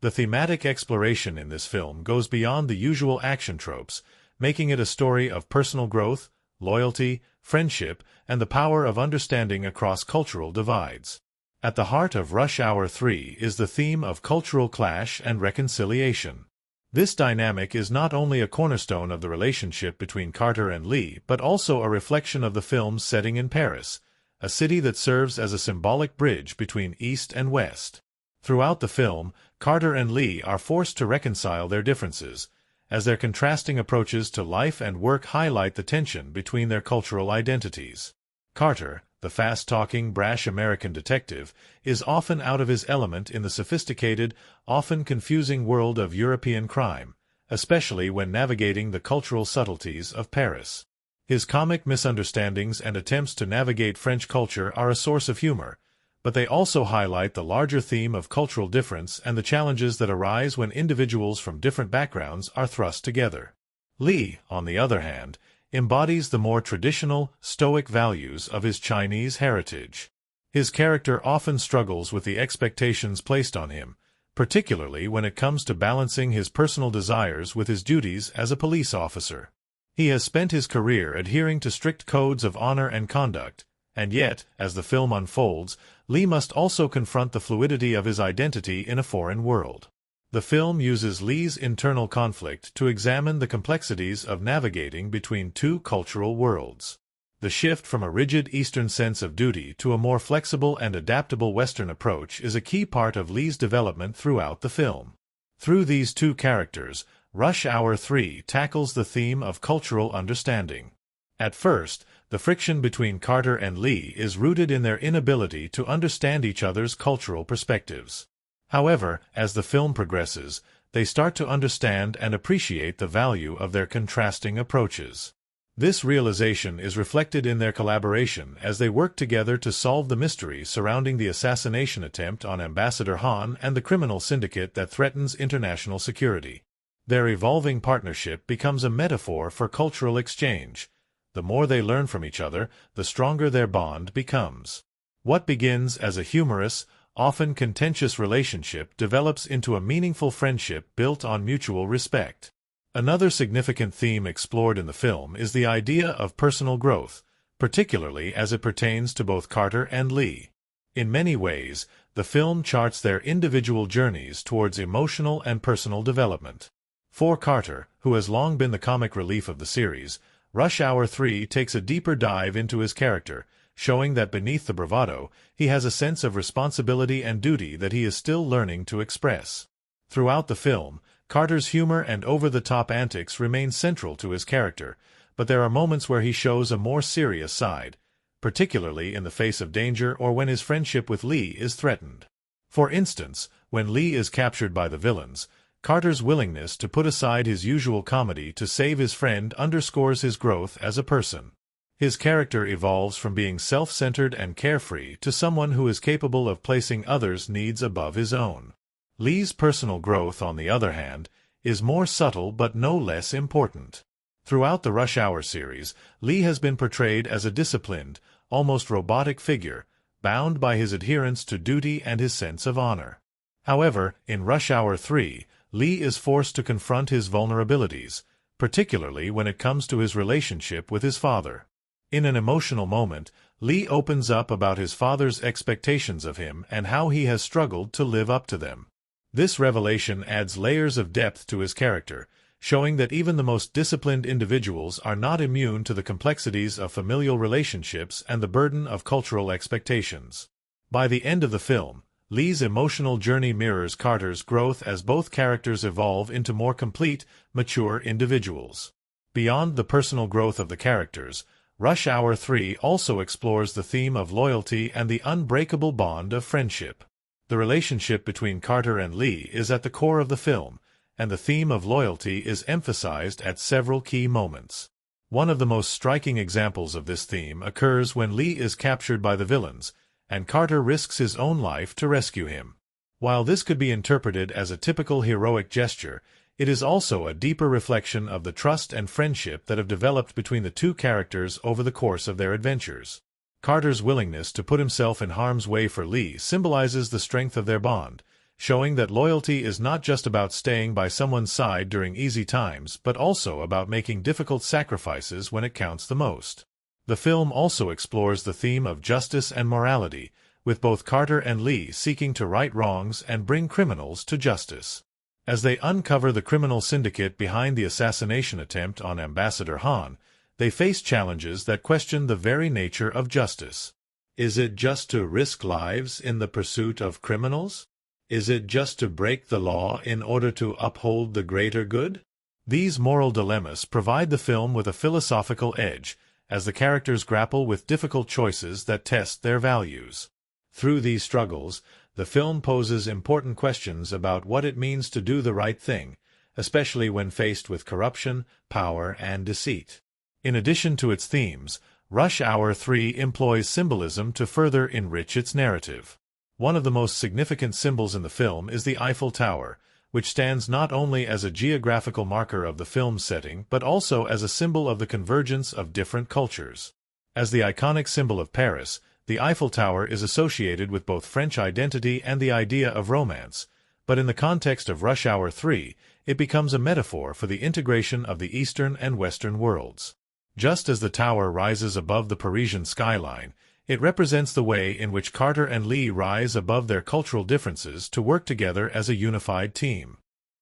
The thematic exploration in this film goes beyond the usual action tropes, making it a story of personal growth, loyalty, friendship, and the power of understanding across cultural divides. At the heart of Rush Hour 3 is the theme of cultural clash and reconciliation. This dynamic is not only a cornerstone of the relationship between Carter and Lee, but also a reflection of the film's setting in Paris, a city that serves as a symbolic bridge between East and West. Throughout the film, Carter and Lee are forced to reconcile their differences, as their contrasting approaches to life and work highlight the tension between their cultural identities. Carter, the fast-talking, brash American detective, is often out of his element in the sophisticated, often confusing world of European crime, especially when navigating the cultural subtleties of Paris. His comic misunderstandings and attempts to navigate French culture are a source of humor, but they also highlight the larger theme of cultural difference and the challenges that arise when individuals from different backgrounds are thrust together. Lee, on the other hand, embodies the more traditional, stoic values of his Chinese heritage. His character often struggles with the expectations placed on him, particularly when it comes to balancing his personal desires with his duties as a police officer. He has spent his career adhering to strict codes of honor and conduct, and yet, as the film unfolds, Lee must also confront the fluidity of his identity in a foreign world. The film uses Lee's internal conflict to examine the complexities of navigating between two cultural worlds. The shift from a rigid Eastern sense of duty to a more flexible and adaptable Western approach is a key part of Lee's development throughout the film. Through these two characters, Rush Hour 3 tackles the theme of cultural understanding. At first, the friction between Carter and Lee is rooted in their inability to understand each other's cultural perspectives. However, as the film progresses, they start to understand and appreciate the value of their contrasting approaches. This realization is reflected in their collaboration as they work together to solve the mystery surrounding the assassination attempt on Ambassador Han and the criminal syndicate that threatens international security. Their evolving partnership becomes a metaphor for cultural exchange. The more they learn from each other, the stronger their bond becomes. What begins as a humorous, often contentious relationship develops into a meaningful friendship built on mutual respect. Another significant theme explored in the film is the idea of personal growth, particularly as it pertains to both Carter and Lee. In many ways, the film charts their individual journeys towards emotional and personal development. For Carter, who has long been the comic relief of the series, Rush Hour 3 takes a deeper dive into his character, showing that beneath the bravado, he has a sense of responsibility and duty that he is still learning to express. Throughout the film, Carter's humor and over-the-top antics remain central to his character, but there are moments where he shows a more serious side, particularly in the face of danger or when his friendship with Lee is threatened. For instance, when Lee is captured by the villains, Carter's willingness to put aside his usual comedy to save his friend underscores his growth as a person. His character evolves from being self-centered and carefree to someone who is capable of placing others' needs above his own. Lee's personal growth, on the other hand, is more subtle but no less important. Throughout the Rush Hour series, Lee has been portrayed as a disciplined, almost robotic figure, bound by his adherence to duty and his sense of honor. However, in Rush Hour 3, Lee is forced to confront his vulnerabilities, particularly when it comes to his relationship with his father. In an emotional moment, Lee opens up about his father's expectations of him and how he has struggled to live up to them. This revelation adds layers of depth to his character, showing that even the most disciplined individuals are not immune to the complexities of familial relationships and the burden of cultural expectations. By the end of the film, Lee's emotional journey mirrors Carter's growth as both characters evolve into more complete, mature individuals. Beyond the personal growth of the characters, Rush Hour 3 also explores the theme of loyalty and the unbreakable bond of friendship. The relationship between Carter and Lee is at the core of the film, and the theme of loyalty is emphasized at several key moments. One of the most striking examples of this theme occurs when Lee is captured by the villains, and Carter risks his own life to rescue him. While this could be interpreted as a typical heroic gesture, it is also a deeper reflection of the trust and friendship that have developed between the two characters over the course of their adventures. Carter's willingness to put himself in harm's way for Lee symbolizes the strength of their bond, showing that loyalty is not just about staying by someone's side during easy times but also about making difficult sacrifices when it counts the most. The film also explores the theme of justice and morality, with both Carter and Lee seeking to right wrongs and bring criminals to justice. As they uncover the criminal syndicate behind the assassination attempt on Ambassador Han, they face challenges that question the very nature of justice. Is it just to risk lives in the pursuit of criminals? Is it just to break the law in order to uphold the greater good? These moral dilemmas provide the film with a philosophical edge, as the characters grapple with difficult choices that test their values. Through these struggles, the film poses important questions about what it means to do the right thing, especially when faced with corruption, power, and deceit. In addition to its themes, Rush Hour 3 employs symbolism to further enrich its narrative. One of the most significant symbols in the film is the Eiffel Tower, which stands not only as a geographical marker of the film's setting but also as a symbol of the convergence of different cultures. As the iconic symbol of Paris, the Eiffel Tower is associated with both French identity and the idea of romance, but in the context of Rush Hour 3, it becomes a metaphor for the integration of the Eastern and Western worlds. Just as the tower rises above the Parisian skyline, it represents the way in which Carter and Lee rise above their cultural differences to work together as a unified team.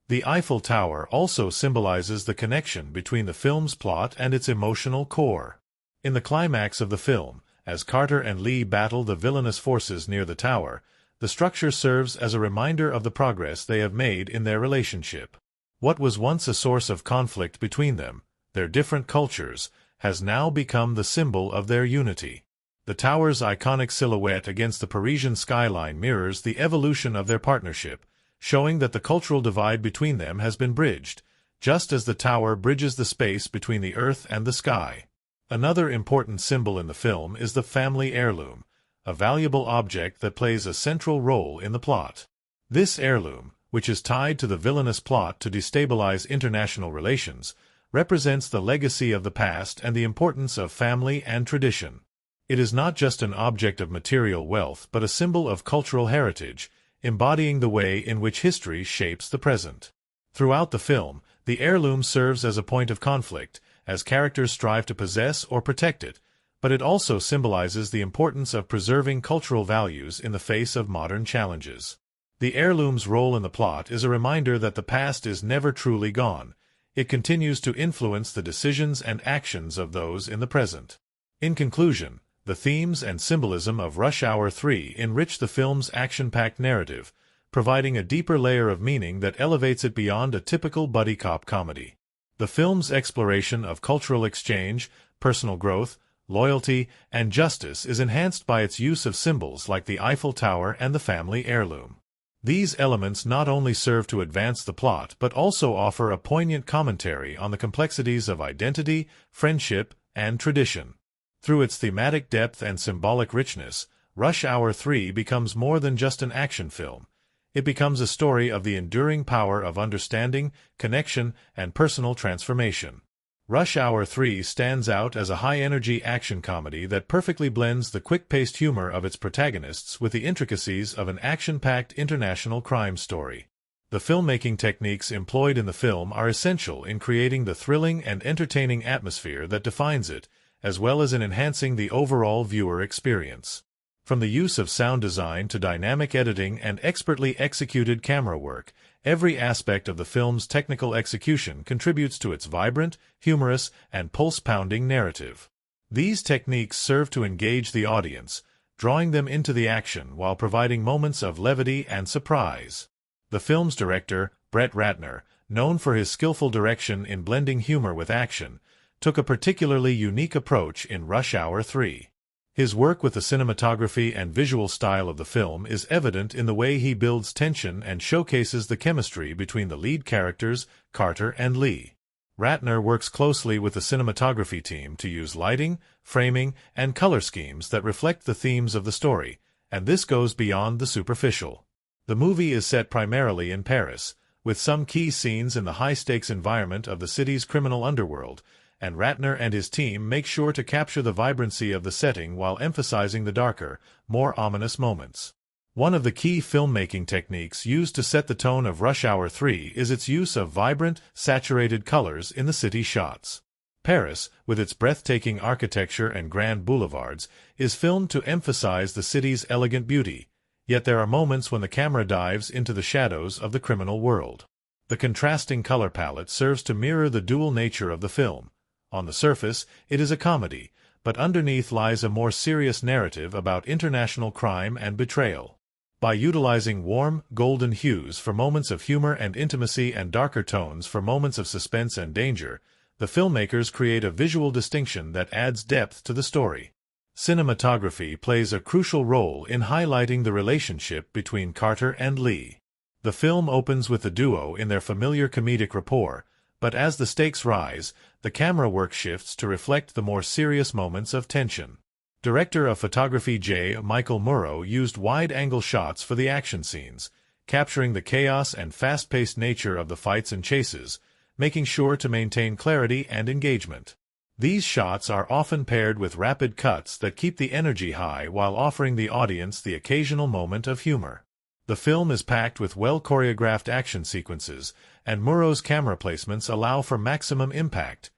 The Eiffel Tower also symbolizes the connection between the film's plot and its emotional core. In the climax of the film, as Carter and Lee battle the villainous forces near the tower, the structure serves as a reminder of the progress they have made in their relationship. What was once a source of conflict between them, their different cultures, has now become the symbol of their unity. The tower's iconic silhouette against the Parisian skyline mirrors the evolution of their partnership, showing that the cultural divide between them has been bridged, just as the tower bridges the space between the earth and the sky. Another important symbol in the film is the family heirloom, a valuable object that plays a central role in the plot. This heirloom, which is tied to the villainous plot to destabilize international relations, represents the legacy of the past and the importance of family and tradition. It is not just an object of material wealth but a symbol of cultural heritage, embodying the way in which history shapes the present. Throughout the film, the heirloom serves as a point of conflict, as characters strive to possess or protect it, but it also symbolizes the importance of preserving cultural values in the face of modern challenges. The heirloom's role in the plot is a reminder that the past is never truly gone. It continues to influence the decisions and actions of those in the present. In conclusion, the themes and symbolism of Rush Hour 3 enrich the film's action-packed narrative, providing a deeper layer of meaning that elevates it beyond a typical buddy cop comedy. The film's exploration of cultural exchange, personal growth, loyalty, and justice is enhanced by its use of symbols like the Eiffel Tower and the family heirloom. These elements not only serve to advance the plot but also offer a poignant commentary on the complexities of identity, friendship, and tradition. Through its thematic depth and symbolic richness, Rush Hour 3 becomes more than just an action film. It becomes a story of the enduring power of understanding, connection, and personal transformation. Rush Hour 3 stands out as a high-energy action comedy that perfectly blends the quick-paced humor of its protagonists with the intricacies of an action-packed international crime story. The filmmaking techniques employed in the film are essential in creating the thrilling and entertaining atmosphere that defines it, as well as in enhancing the overall viewer experience. From the use of sound design to dynamic editing and expertly executed camera work, every aspect of the film's technical execution contributes to its vibrant, humorous, and pulse-pounding narrative. These techniques serve to engage the audience, drawing them into the action while providing moments of levity and surprise. The film's director, Brett Ratner, known for his skillful direction in blending humor with action, took a particularly unique approach in Rush Hour 3. His work with the cinematography and visual style of the film is evident in the way he builds tension and showcases the chemistry between the lead characters, Carter and Lee. Ratner works closely with the cinematography team to use lighting, framing, and color schemes that reflect the themes of the story, and this goes beyond the superficial. The movie is set primarily in Paris, with some key scenes in the high-stakes environment of the city's criminal underworld, and Ratner and his team make sure to capture the vibrancy of the setting while emphasizing the darker, more ominous moments. One of the key filmmaking techniques used to set the tone of Rush Hour 3 is its use of vibrant, saturated colors in the city shots. Paris, with its breathtaking architecture and grand boulevards, is filmed to emphasize the city's elegant beauty, yet there are moments when the camera dives into the shadows of the criminal world. The contrasting color palette serves to mirror the dual nature of the film. On the surface, it is a comedy, but underneath lies a more serious narrative about international crime and betrayal. By utilizing warm, golden hues for moments of humor and intimacy and darker tones for moments of suspense and danger, the filmmakers create a visual distinction that adds depth to the story. Cinematography plays a crucial role in highlighting the relationship between Carter and Lee. The film opens with the duo in their familiar comedic rapport, but as the stakes rise, the camera work shifts to reflect the more serious moments of tension. Director of photography J. Michael Murrow used wide-angle shots for the action scenes, capturing the chaos and fast-paced nature of the fights and chases, making sure to maintain clarity and engagement. These shots are often paired with rapid cuts that keep the energy high while offering the audience the occasional moment of humor. The film is packed with well-choreographed action sequences, and Murrow's camera placements allow for maximum impact.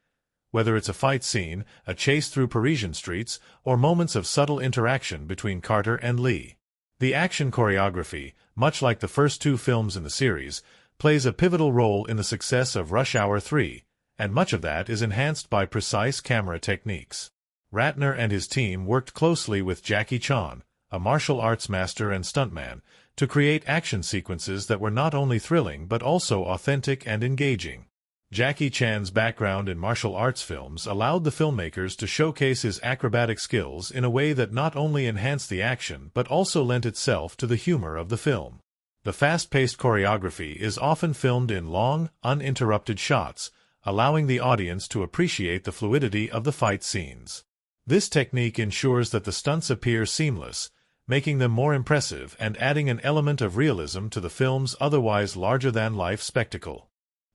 Whether it's a fight scene, a chase through Parisian streets, or moments of subtle interaction between Carter and Lee. The action choreography, much like the first two films in the series, plays a pivotal role in the success of Rush Hour 3, and much of that is enhanced by precise camera techniques. Ratner and his team worked closely with Jackie Chan, a martial arts master and stuntman, to create action sequences that were not only thrilling but also authentic and engaging. Jackie Chan's background in martial arts films allowed the filmmakers to showcase his acrobatic skills in a way that not only enhanced the action but also lent itself to the humor of the film. The fast-paced choreography is often filmed in long, uninterrupted shots, allowing the audience to appreciate the fluidity of the fight scenes. This technique ensures that the stunts appear seamless, making them more impressive and adding an element of realism to the film's otherwise larger-than-life spectacle.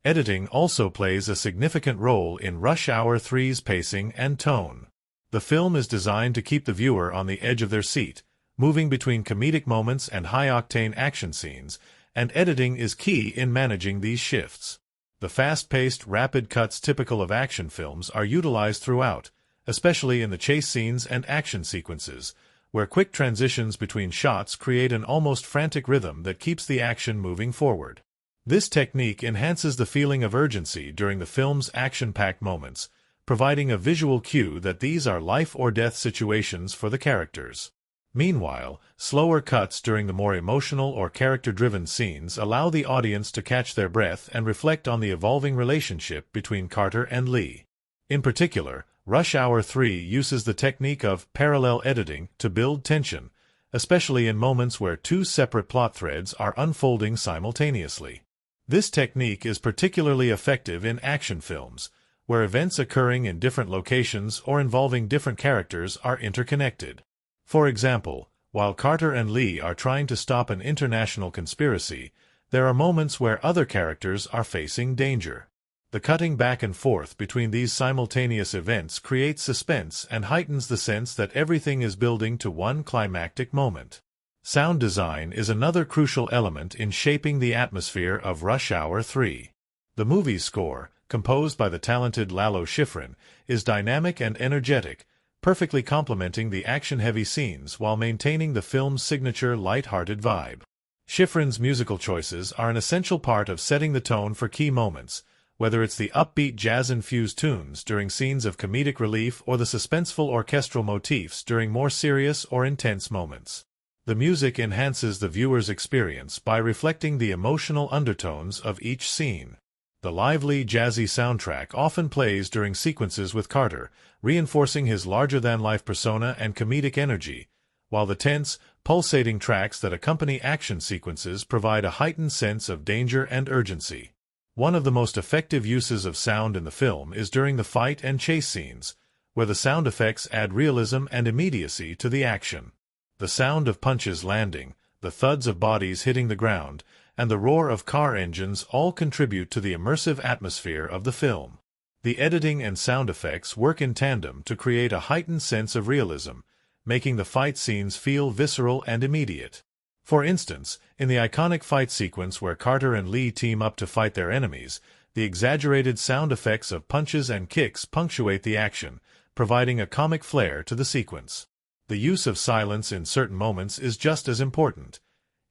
Editing also plays a significant role in Rush Hour 3's pacing and tone. The film is designed to keep the viewer on the edge of their seat, moving between comedic moments and high-octane action scenes, and editing is key in managing these shifts. The fast-paced, rapid cuts typical of action films are utilized throughout, especially in the chase scenes and action sequences, where quick transitions between shots create an almost frantic rhythm that keeps the action moving forward. This technique enhances the feeling of urgency during the film's action-packed moments, providing a visual cue that these are life-or-death situations for the characters. Meanwhile, slower cuts during the more emotional or character-driven scenes allow the audience to catch their breath and reflect on the evolving relationship between Carter and Lee. In particular, Rush Hour 3 uses the technique of parallel editing to build tension, especially in moments where two separate plot threads are unfolding simultaneously. This technique is particularly effective in action films, where events occurring in different locations or involving different characters are interconnected. For example, while Carter and Lee are trying to stop an international conspiracy, there are moments where other characters are facing danger. The cutting back and forth between these simultaneous events creates suspense and heightens the sense that everything is building to one climactic moment. Sound design is another crucial element in shaping the atmosphere of Rush Hour 3. The movie's score, composed by the talented Lalo Schifrin, is dynamic and energetic, perfectly complementing the action-heavy scenes while maintaining the film's signature light-hearted vibe. Schifrin's musical choices are an essential part of setting the tone for key moments, whether it's the upbeat jazz-infused tunes during scenes of comedic relief or the suspenseful orchestral motifs during more serious or intense moments. The music enhances the viewer's experience by reflecting the emotional undertones of each scene. The lively, jazzy soundtrack often plays during sequences with Carter, reinforcing his larger-than-life persona and comedic energy, while the tense, pulsating tracks that accompany action sequences provide a heightened sense of danger and urgency. One of the most effective uses of sound in the film is during the fight and chase scenes, where the sound effects add realism and immediacy to the action. The sound of punches landing, the thuds of bodies hitting the ground, and the roar of car engines all contribute to the immersive atmosphere of the film. The editing and sound effects work in tandem to create a heightened sense of realism, making the fight scenes feel visceral and immediate. For instance, in the iconic fight sequence where Carter and Lee team up to fight their enemies, the exaggerated sound effects of punches and kicks punctuate the action, providing a comic flair to the sequence. The use of silence in certain moments is just as important.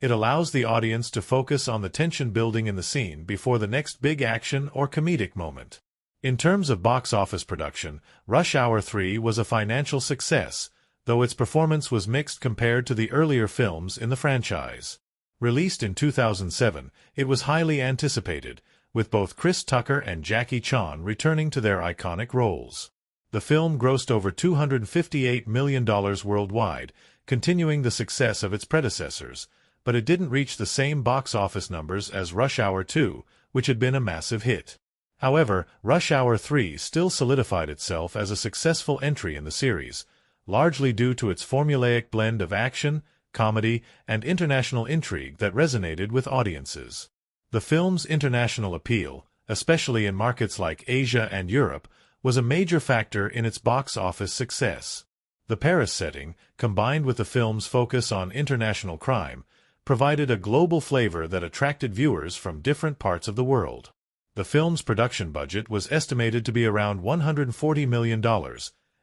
It allows the audience to focus on the tension building in the scene before the next big action or comedic moment. In terms of box office production, Rush Hour 3 was a financial success, though its performance was mixed compared to the earlier films in the franchise. Released in 2007, it was highly anticipated, with both Chris Tucker and Jackie Chan returning to their iconic roles. The film grossed over $258 million worldwide, continuing the success of its predecessors, but it didn't reach the same box office numbers as Rush Hour 2, which had been a massive hit. However, Rush Hour 3 still solidified itself as a successful entry in the series, largely due to its formulaic blend of action, comedy, and international intrigue that resonated with audiences. The film's international appeal, especially in markets like Asia and Europe, was a major factor in its box office success. The Paris setting, combined with the film's focus on international crime, provided a global flavor that attracted viewers from different parts of the world. The film's production budget was estimated to be around $140 million,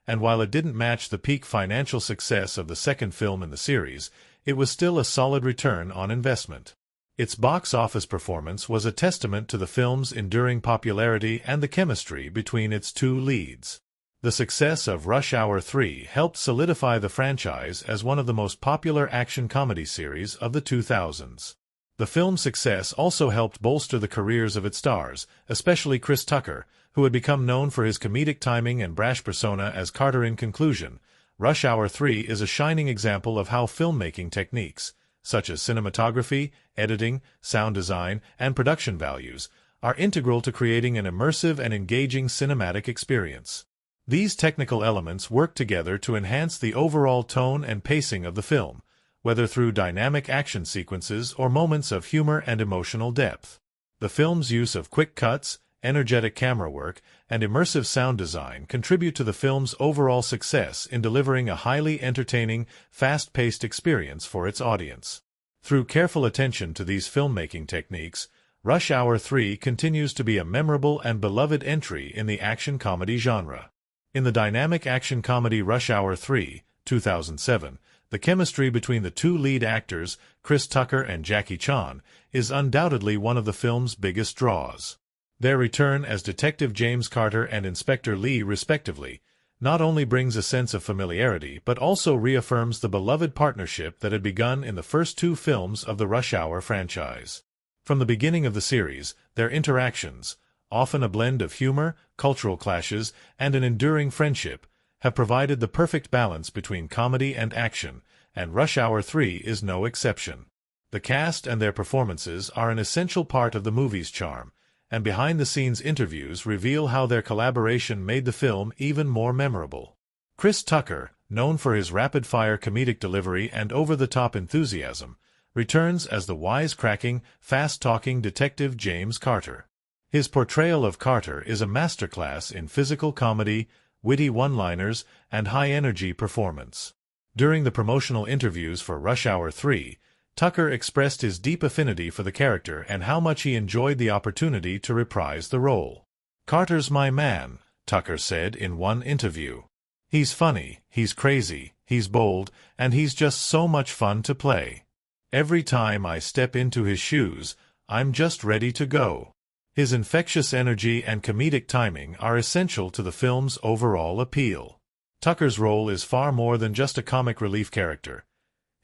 and while it didn't match the peak financial success of the second film in the series, it was still a solid return on investment. Its box office performance was a testament to the film's enduring popularity and the chemistry between its two leads. The success of Rush Hour 3 helped solidify the franchise as one of the most popular action comedy series of the 2000s. The film's success also helped bolster the careers of its stars, especially Chris Tucker, who had become known for his comedic timing and brash persona as Carter. In conclusion, Rush Hour 3 is a shining example of how filmmaking techniques, such as cinematography, editing, sound design, and production values, are integral to creating an immersive and engaging cinematic experience. These technical elements work together to enhance the overall tone and pacing of the film, whether through dynamic action sequences or moments of humor and emotional depth. The film's use of quick cuts, energetic camera work, and immersive sound design contribute to the film's overall success in delivering a highly entertaining, fast-paced experience for its audience. Through careful attention to these filmmaking techniques, Rush Hour 3 continues to be a memorable and beloved entry in the action comedy genre. In the dynamic action comedy Rush Hour 3, 2007, the chemistry between the two lead actors, Chris Tucker and Jackie Chan, is undoubtedly one of the film's biggest draws. Their return as Detective James Carter and Inspector Lee, respectively, not only brings a sense of familiarity but also reaffirms the beloved partnership that had begun in the first two films of the Rush Hour franchise. From the beginning of the series, their interactions, often a blend of humor, cultural clashes, and an enduring friendship, have provided the perfect balance between comedy and action, and Rush Hour 3 is no exception. The cast and their performances are an essential part of the movie's charm, and behind-the-scenes interviews reveal how their collaboration made the film even more memorable. Chris Tucker, known for his rapid-fire comedic delivery and over-the-top enthusiasm, returns as the wisecracking, fast-talking Detective James Carter. His portrayal of Carter is a masterclass in physical comedy, witty one-liners, and high-energy performance. During the promotional interviews for Rush Hour 3, Tucker expressed his deep affinity for the character and how much he enjoyed the opportunity to reprise the role. "Carter's my man," Tucker said in one interview. "He's funny, he's crazy, he's bold, and he's just so much fun to play. Every time I step into his shoes, I'm just ready to go." His infectious energy and comedic timing are essential to the film's overall appeal. Tucker's role is far more than just a comic relief character.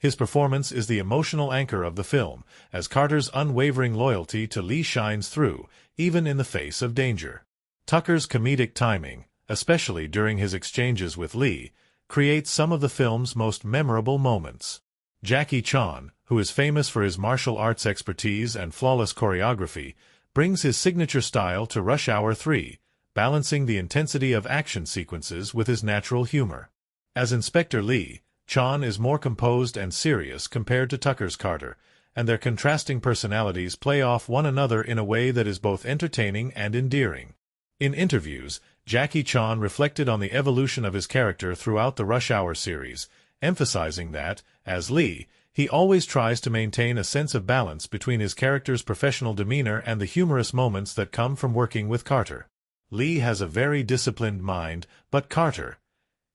His performance is the emotional anchor of the film, as Carter's unwavering loyalty to Lee shines through, even in the face of danger. Tucker's comedic timing, especially during his exchanges with Lee, creates some of the film's most memorable moments. Jackie Chan, who is famous for his martial arts expertise and flawless choreography, brings his signature style to Rush Hour 3, balancing the intensity of action sequences with his natural humor. As Inspector Lee, Chan is more composed and serious compared to Tucker's Carter, and their contrasting personalities play off one another in a way that is both entertaining and endearing. In interviews, Jackie Chan reflected on the evolution of his character throughout the Rush Hour series, emphasizing that, as Lee, he always tries to maintain a sense of balance between his character's professional demeanor and the humorous moments that come from working with Carter. Lee has a very disciplined mind, but Carter,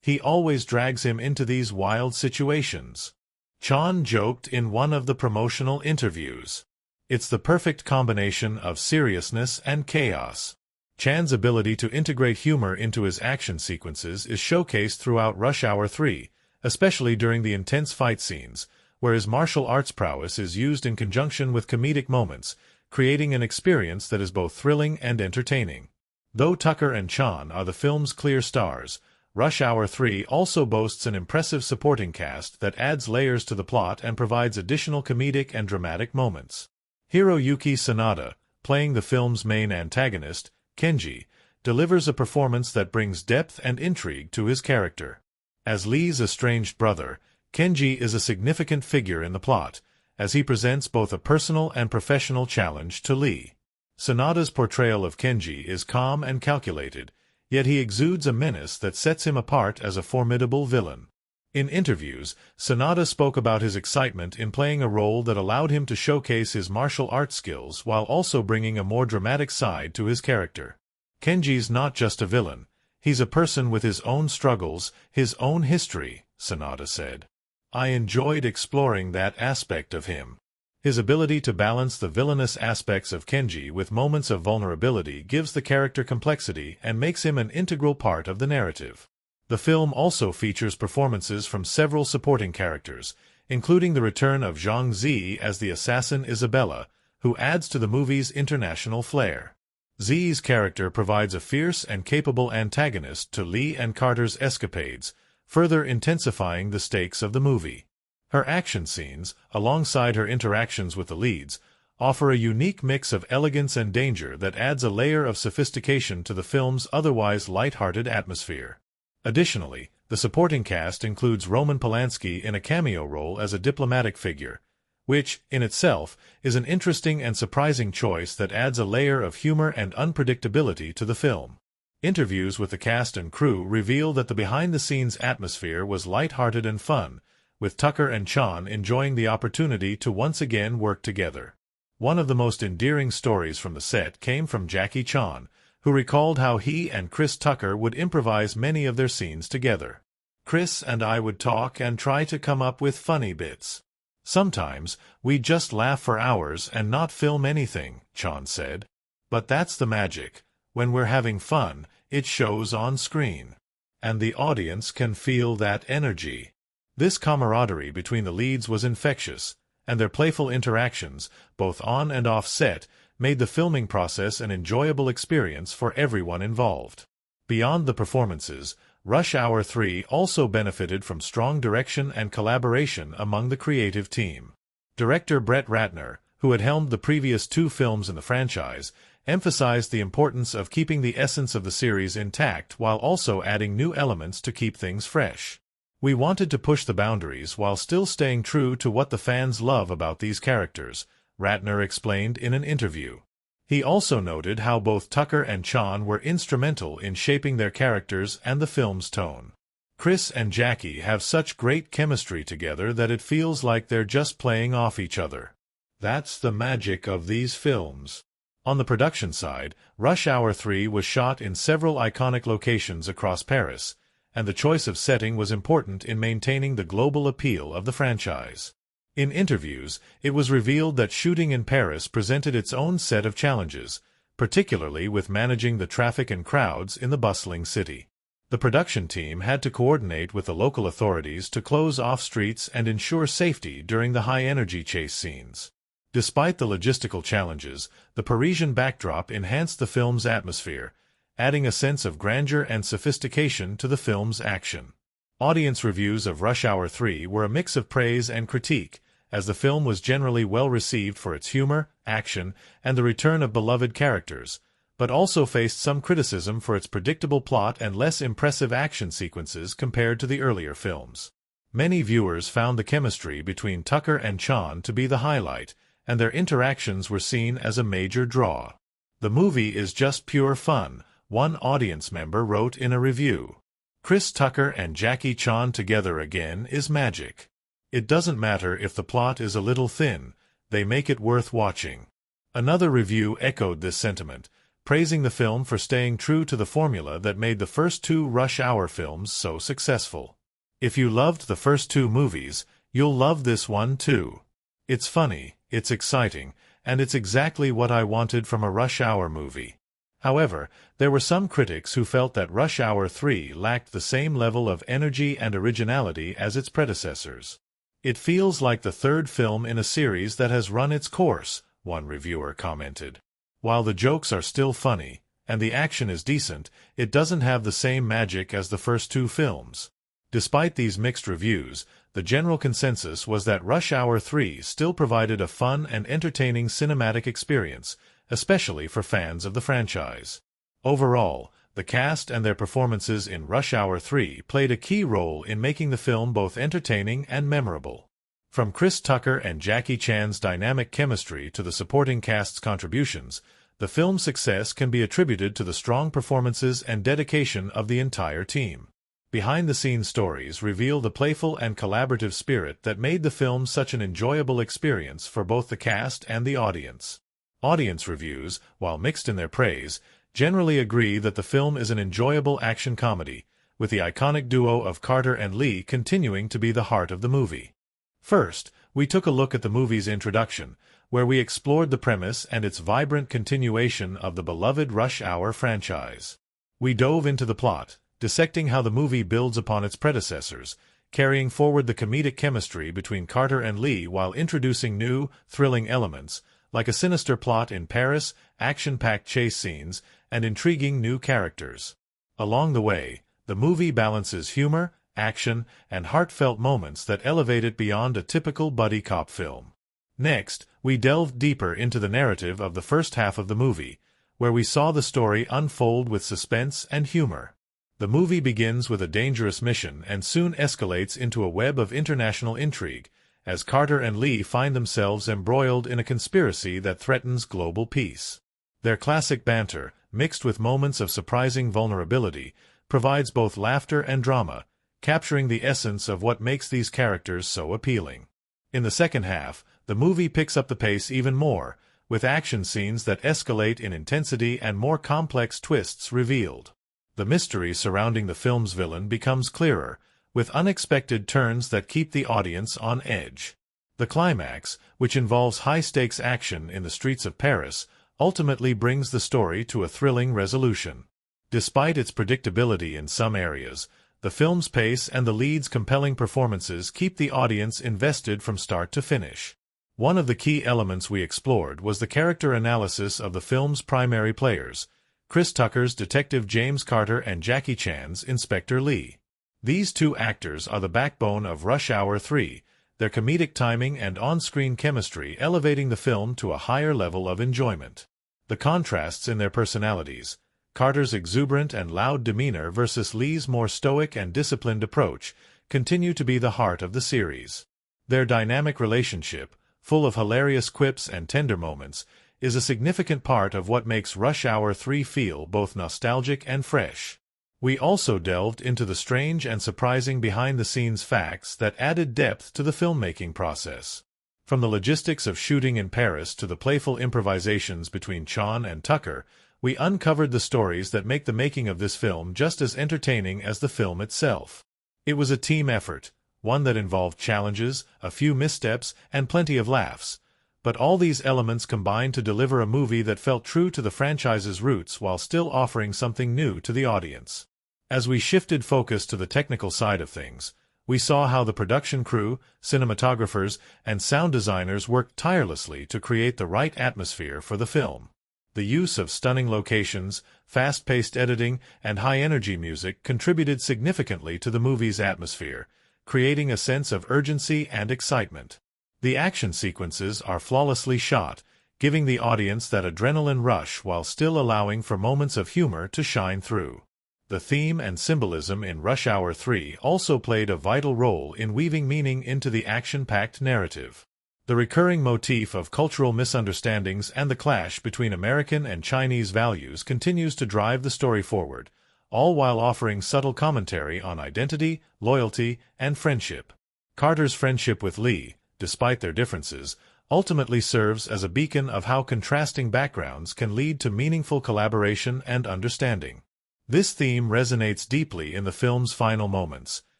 he always drags him into these wild situations. Chan joked in one of the promotional interviews. It's the perfect combination of seriousness and chaos. Chan's ability to integrate humor into his action sequences is showcased throughout Rush Hour 3, especially during the intense fight scenes, where his martial arts prowess is used in conjunction with comedic moments, creating an experience that is both thrilling and entertaining. Though Tucker and Chan are the film's clear stars, Rush Hour 3 also boasts an impressive supporting cast that adds layers to the plot and provides additional comedic and dramatic moments. Hiroyuki Sanada, playing the film's main antagonist, Kenji, delivers a performance that brings depth and intrigue to his character. As Lee's estranged brother, Kenji is a significant figure in the plot, as he presents both a personal and professional challenge to Lee. Sanada's portrayal of Kenji is calm and calculated, yet he exudes a menace that sets him apart as a formidable villain. In interviews, Sanada spoke about his excitement in playing a role that allowed him to showcase his martial arts skills while also bringing a more dramatic side to his character. Kenji's not just a villain, he's a person with his own struggles, his own history, Sanada said. I enjoyed exploring that aspect of him. His ability to balance the villainous aspects of Kenji with moments of vulnerability gives the character complexity and makes him an integral part of the narrative. The film also features performances from several supporting characters, including the return of Zhang Zi as the assassin Isabella, who adds to the movie's international flair. Zi's character provides a fierce and capable antagonist to Lee and Carter's escapades, further intensifying the stakes of the movie. Her action scenes, alongside her interactions with the leads, offer a unique mix of elegance and danger that adds a layer of sophistication to the film's otherwise light-hearted atmosphere. Additionally, the supporting cast includes Roman Polanski in a cameo role as a diplomatic figure, which, in itself, is an interesting and surprising choice that adds a layer of humor and unpredictability to the film. Interviews with the cast and crew reveal that the behind-the-scenes atmosphere was light-hearted and fun, with Tucker and Chan enjoying the opportunity to once again work together. One of the most endearing stories from the set came from Jackie Chan, who recalled how he and Chris Tucker would improvise many of their scenes together. Chris and I would talk and try to come up with funny bits. Sometimes, we'd just laugh for hours and not film anything, Chan said. But that's the magic. When we're having fun, it shows on screen. And the audience can feel that energy. This camaraderie between the leads was infectious, and their playful interactions, both on and off set, made the filming process an enjoyable experience for everyone involved. Beyond the performances, Rush Hour 3 also benefited from strong direction and collaboration among the creative team. Director Brett Ratner, who had helmed the previous two films in the franchise, emphasized the importance of keeping the essence of the series intact while also adding new elements to keep things fresh. We wanted to push the boundaries while still staying true to what the fans love about these characters, Ratner explained in an interview. He also noted how both Tucker and Chan were instrumental in shaping their characters and the film's tone. Chris and Jackie have such great chemistry together that it feels like they're just playing off each other. That's the magic of these films. On the production side, Rush Hour 3 was shot in several iconic locations across Paris, and the choice of setting was important in maintaining the global appeal of the franchise. In interviews, it was revealed that shooting in Paris presented its own set of challenges, particularly with managing the traffic and crowds in the bustling city. The production team had to coordinate with the local authorities to close off streets and ensure safety during the high-energy chase scenes. Despite the logistical challenges, the Parisian backdrop enhanced the film's atmosphere, adding a sense of grandeur and sophistication to the film's action. Audience reviews of Rush Hour 3 were a mix of praise and critique, as the film was generally well received for its humor, action, and the return of beloved characters, but also faced some criticism for its predictable plot and less impressive action sequences compared to the earlier films. Many viewers found the chemistry between Tucker and Chan to be the highlight, and their interactions were seen as a major draw. "The movie is just pure fun," one audience member wrote in a review. "Chris Tucker and Jackie Chan together again is magic. It doesn't matter if the plot is a little thin, they make it worth watching." Another review echoed this sentiment, praising the film for staying true to the formula that made the first two Rush Hour films so successful. "If you loved the first two movies, you'll love this one too. It's funny, it's exciting, and it's exactly what I wanted from a Rush Hour movie." However, there were some critics who felt that Rush Hour 3 lacked the same level of energy and originality as its predecessors. "It feels like the third film in a series that has run its course," one reviewer commented. "While the jokes are still funny, and the action is decent, it doesn't have the same magic as the first two films." Despite these mixed reviews, the general consensus was that Rush Hour 3 still provided a fun and entertaining cinematic experience, especially for fans of the franchise. Overall, the cast and their performances in Rush Hour 3 played a key role in making the film both entertaining and memorable. From Chris Tucker and Jackie Chan's dynamic chemistry to the supporting cast's contributions, the film's success can be attributed to the strong performances and dedication of the entire team. Behind-the-scenes stories reveal the playful and collaborative spirit that made the film such an enjoyable experience for both the cast and the audience. Audience reviews, while mixed in their praise, generally agree that the film is an enjoyable action comedy, with the iconic duo of Carter and Lee continuing to be the heart of the movie. First, we took a look at the movie's introduction, where we explored the premise and its vibrant continuation of the beloved Rush Hour franchise. We dove into the plot, dissecting how the movie builds upon its predecessors, carrying forward the comedic chemistry between Carter and Lee while introducing new, thrilling elements, like a sinister plot in Paris, action-packed chase scenes, and intriguing new characters. Along the way, the movie balances humor, action, and heartfelt moments that elevate it beyond a typical buddy cop film. Next, we delved deeper into the narrative of the first half of the movie, where we saw the story unfold with suspense and humor. The movie begins with a dangerous mission and soon escalates into a web of international intrigue, as Carter and Lee find themselves embroiled in a conspiracy that threatens global peace. Their classic banter, mixed with moments of surprising vulnerability, provides both laughter and drama, capturing the essence of what makes these characters so appealing. In the second half, the movie picks up the pace even more, with action scenes that escalate in intensity and more complex twists revealed. The mystery surrounding the film's villain becomes clearer, with unexpected turns that keep the audience on edge. The climax, which involves high-stakes action in the streets of Paris, ultimately brings the story to a thrilling resolution. Despite its predictability in some areas, the film's pace and the lead's compelling performances keep the audience invested from start to finish. One of the key elements we explored was the character analysis of the film's primary players, Chris Tucker's Detective James Carter and Jackie Chan's Inspector Lee. These two actors are the backbone of Rush Hour 3, their comedic timing and on-screen chemistry elevating the film to a higher level of enjoyment. The contrasts in their personalities, Carter's exuberant and loud demeanor versus Lee's more stoic and disciplined approach, continue to be the heart of the series. Their dynamic relationship, full of hilarious quips and tender moments, is a significant part of what makes Rush Hour 3 feel both nostalgic and fresh. We also delved into the strange and surprising behind-the-scenes facts that added depth to the filmmaking process. From the logistics of shooting in Paris to the playful improvisations between Chan and Tucker, we uncovered the stories that make the making of this film just as entertaining as the film itself. It was a team effort, one that involved challenges, a few missteps, and plenty of laughs. But all these elements combined to deliver a movie that felt true to the franchise's roots while still offering something new to the audience. As we shifted focus to the technical side of things, we saw how the production crew, cinematographers, and sound designers worked tirelessly to create the right atmosphere for the film. The use of stunning locations, fast-paced editing, and high-energy music contributed significantly to the movie's atmosphere, creating a sense of urgency and excitement. The action sequences are flawlessly shot, giving the audience that adrenaline rush while still allowing for moments of humor to shine through. The theme and symbolism in Rush Hour 3 also played a vital role in weaving meaning into the action-packed narrative. The recurring motif of cultural misunderstandings and the clash between American and Chinese values continues to drive the story forward, all while offering subtle commentary on identity, loyalty, and friendship. Carter's friendship with Lee, despite their differences, ultimately serves as a beacon of how contrasting backgrounds can lead to meaningful collaboration and understanding. This theme resonates deeply in the film's final moments,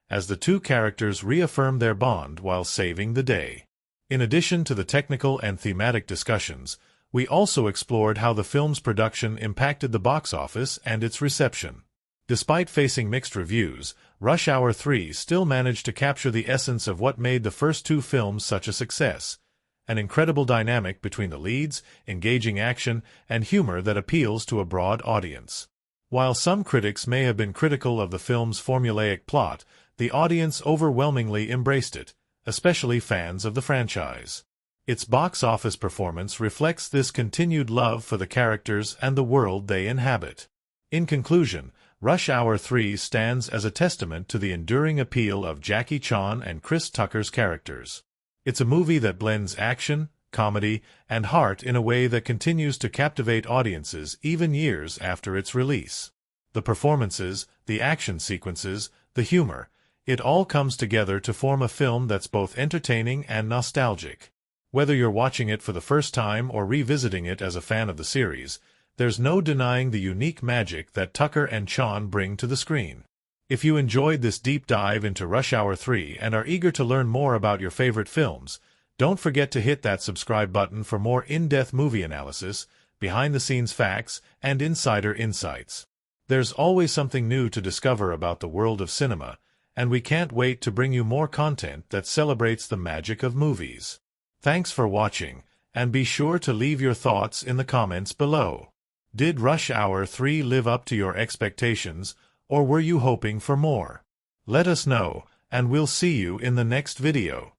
as the two characters reaffirm their bond while saving the day. In addition to the technical and thematic discussions, we also explored how the film's production impacted the box office and its reception. Despite facing mixed reviews, Rush Hour 3 still managed to capture the essence of what made the first two films such a success: an incredible dynamic between the leads, engaging action, and humor that appeals to a broad audience. While some critics may have been critical of the film's formulaic plot, the audience overwhelmingly embraced it, especially fans of the franchise. Its box office performance reflects this continued love for the characters and the world they inhabit. In conclusion, Rush Hour 3 stands as a testament to the enduring appeal of Jackie Chan and Chris Tucker's characters. It's a movie that blends action, comedy, and heart in a way that continues to captivate audiences even years after its release. The performances, the action sequences, the humor, it all comes together to form a film that's both entertaining and nostalgic. Whether you're watching it for the first time or revisiting it as a fan of the series, there's no denying the unique magic that Tucker and Chan bring to the screen. If you enjoyed this deep dive into Rush Hour 3 and are eager to learn more about your favorite films, don't forget to hit that subscribe button for more in-depth movie analysis, behind-the-scenes facts, and insider insights. There's always something new to discover about the world of cinema, and we can't wait to bring you more content that celebrates the magic of movies. Thanks for watching, and be sure to leave your thoughts in the comments below. Did Rush Hour 3 live up to your expectations, or were you hoping for more? Let us know, and we'll see you in the next video.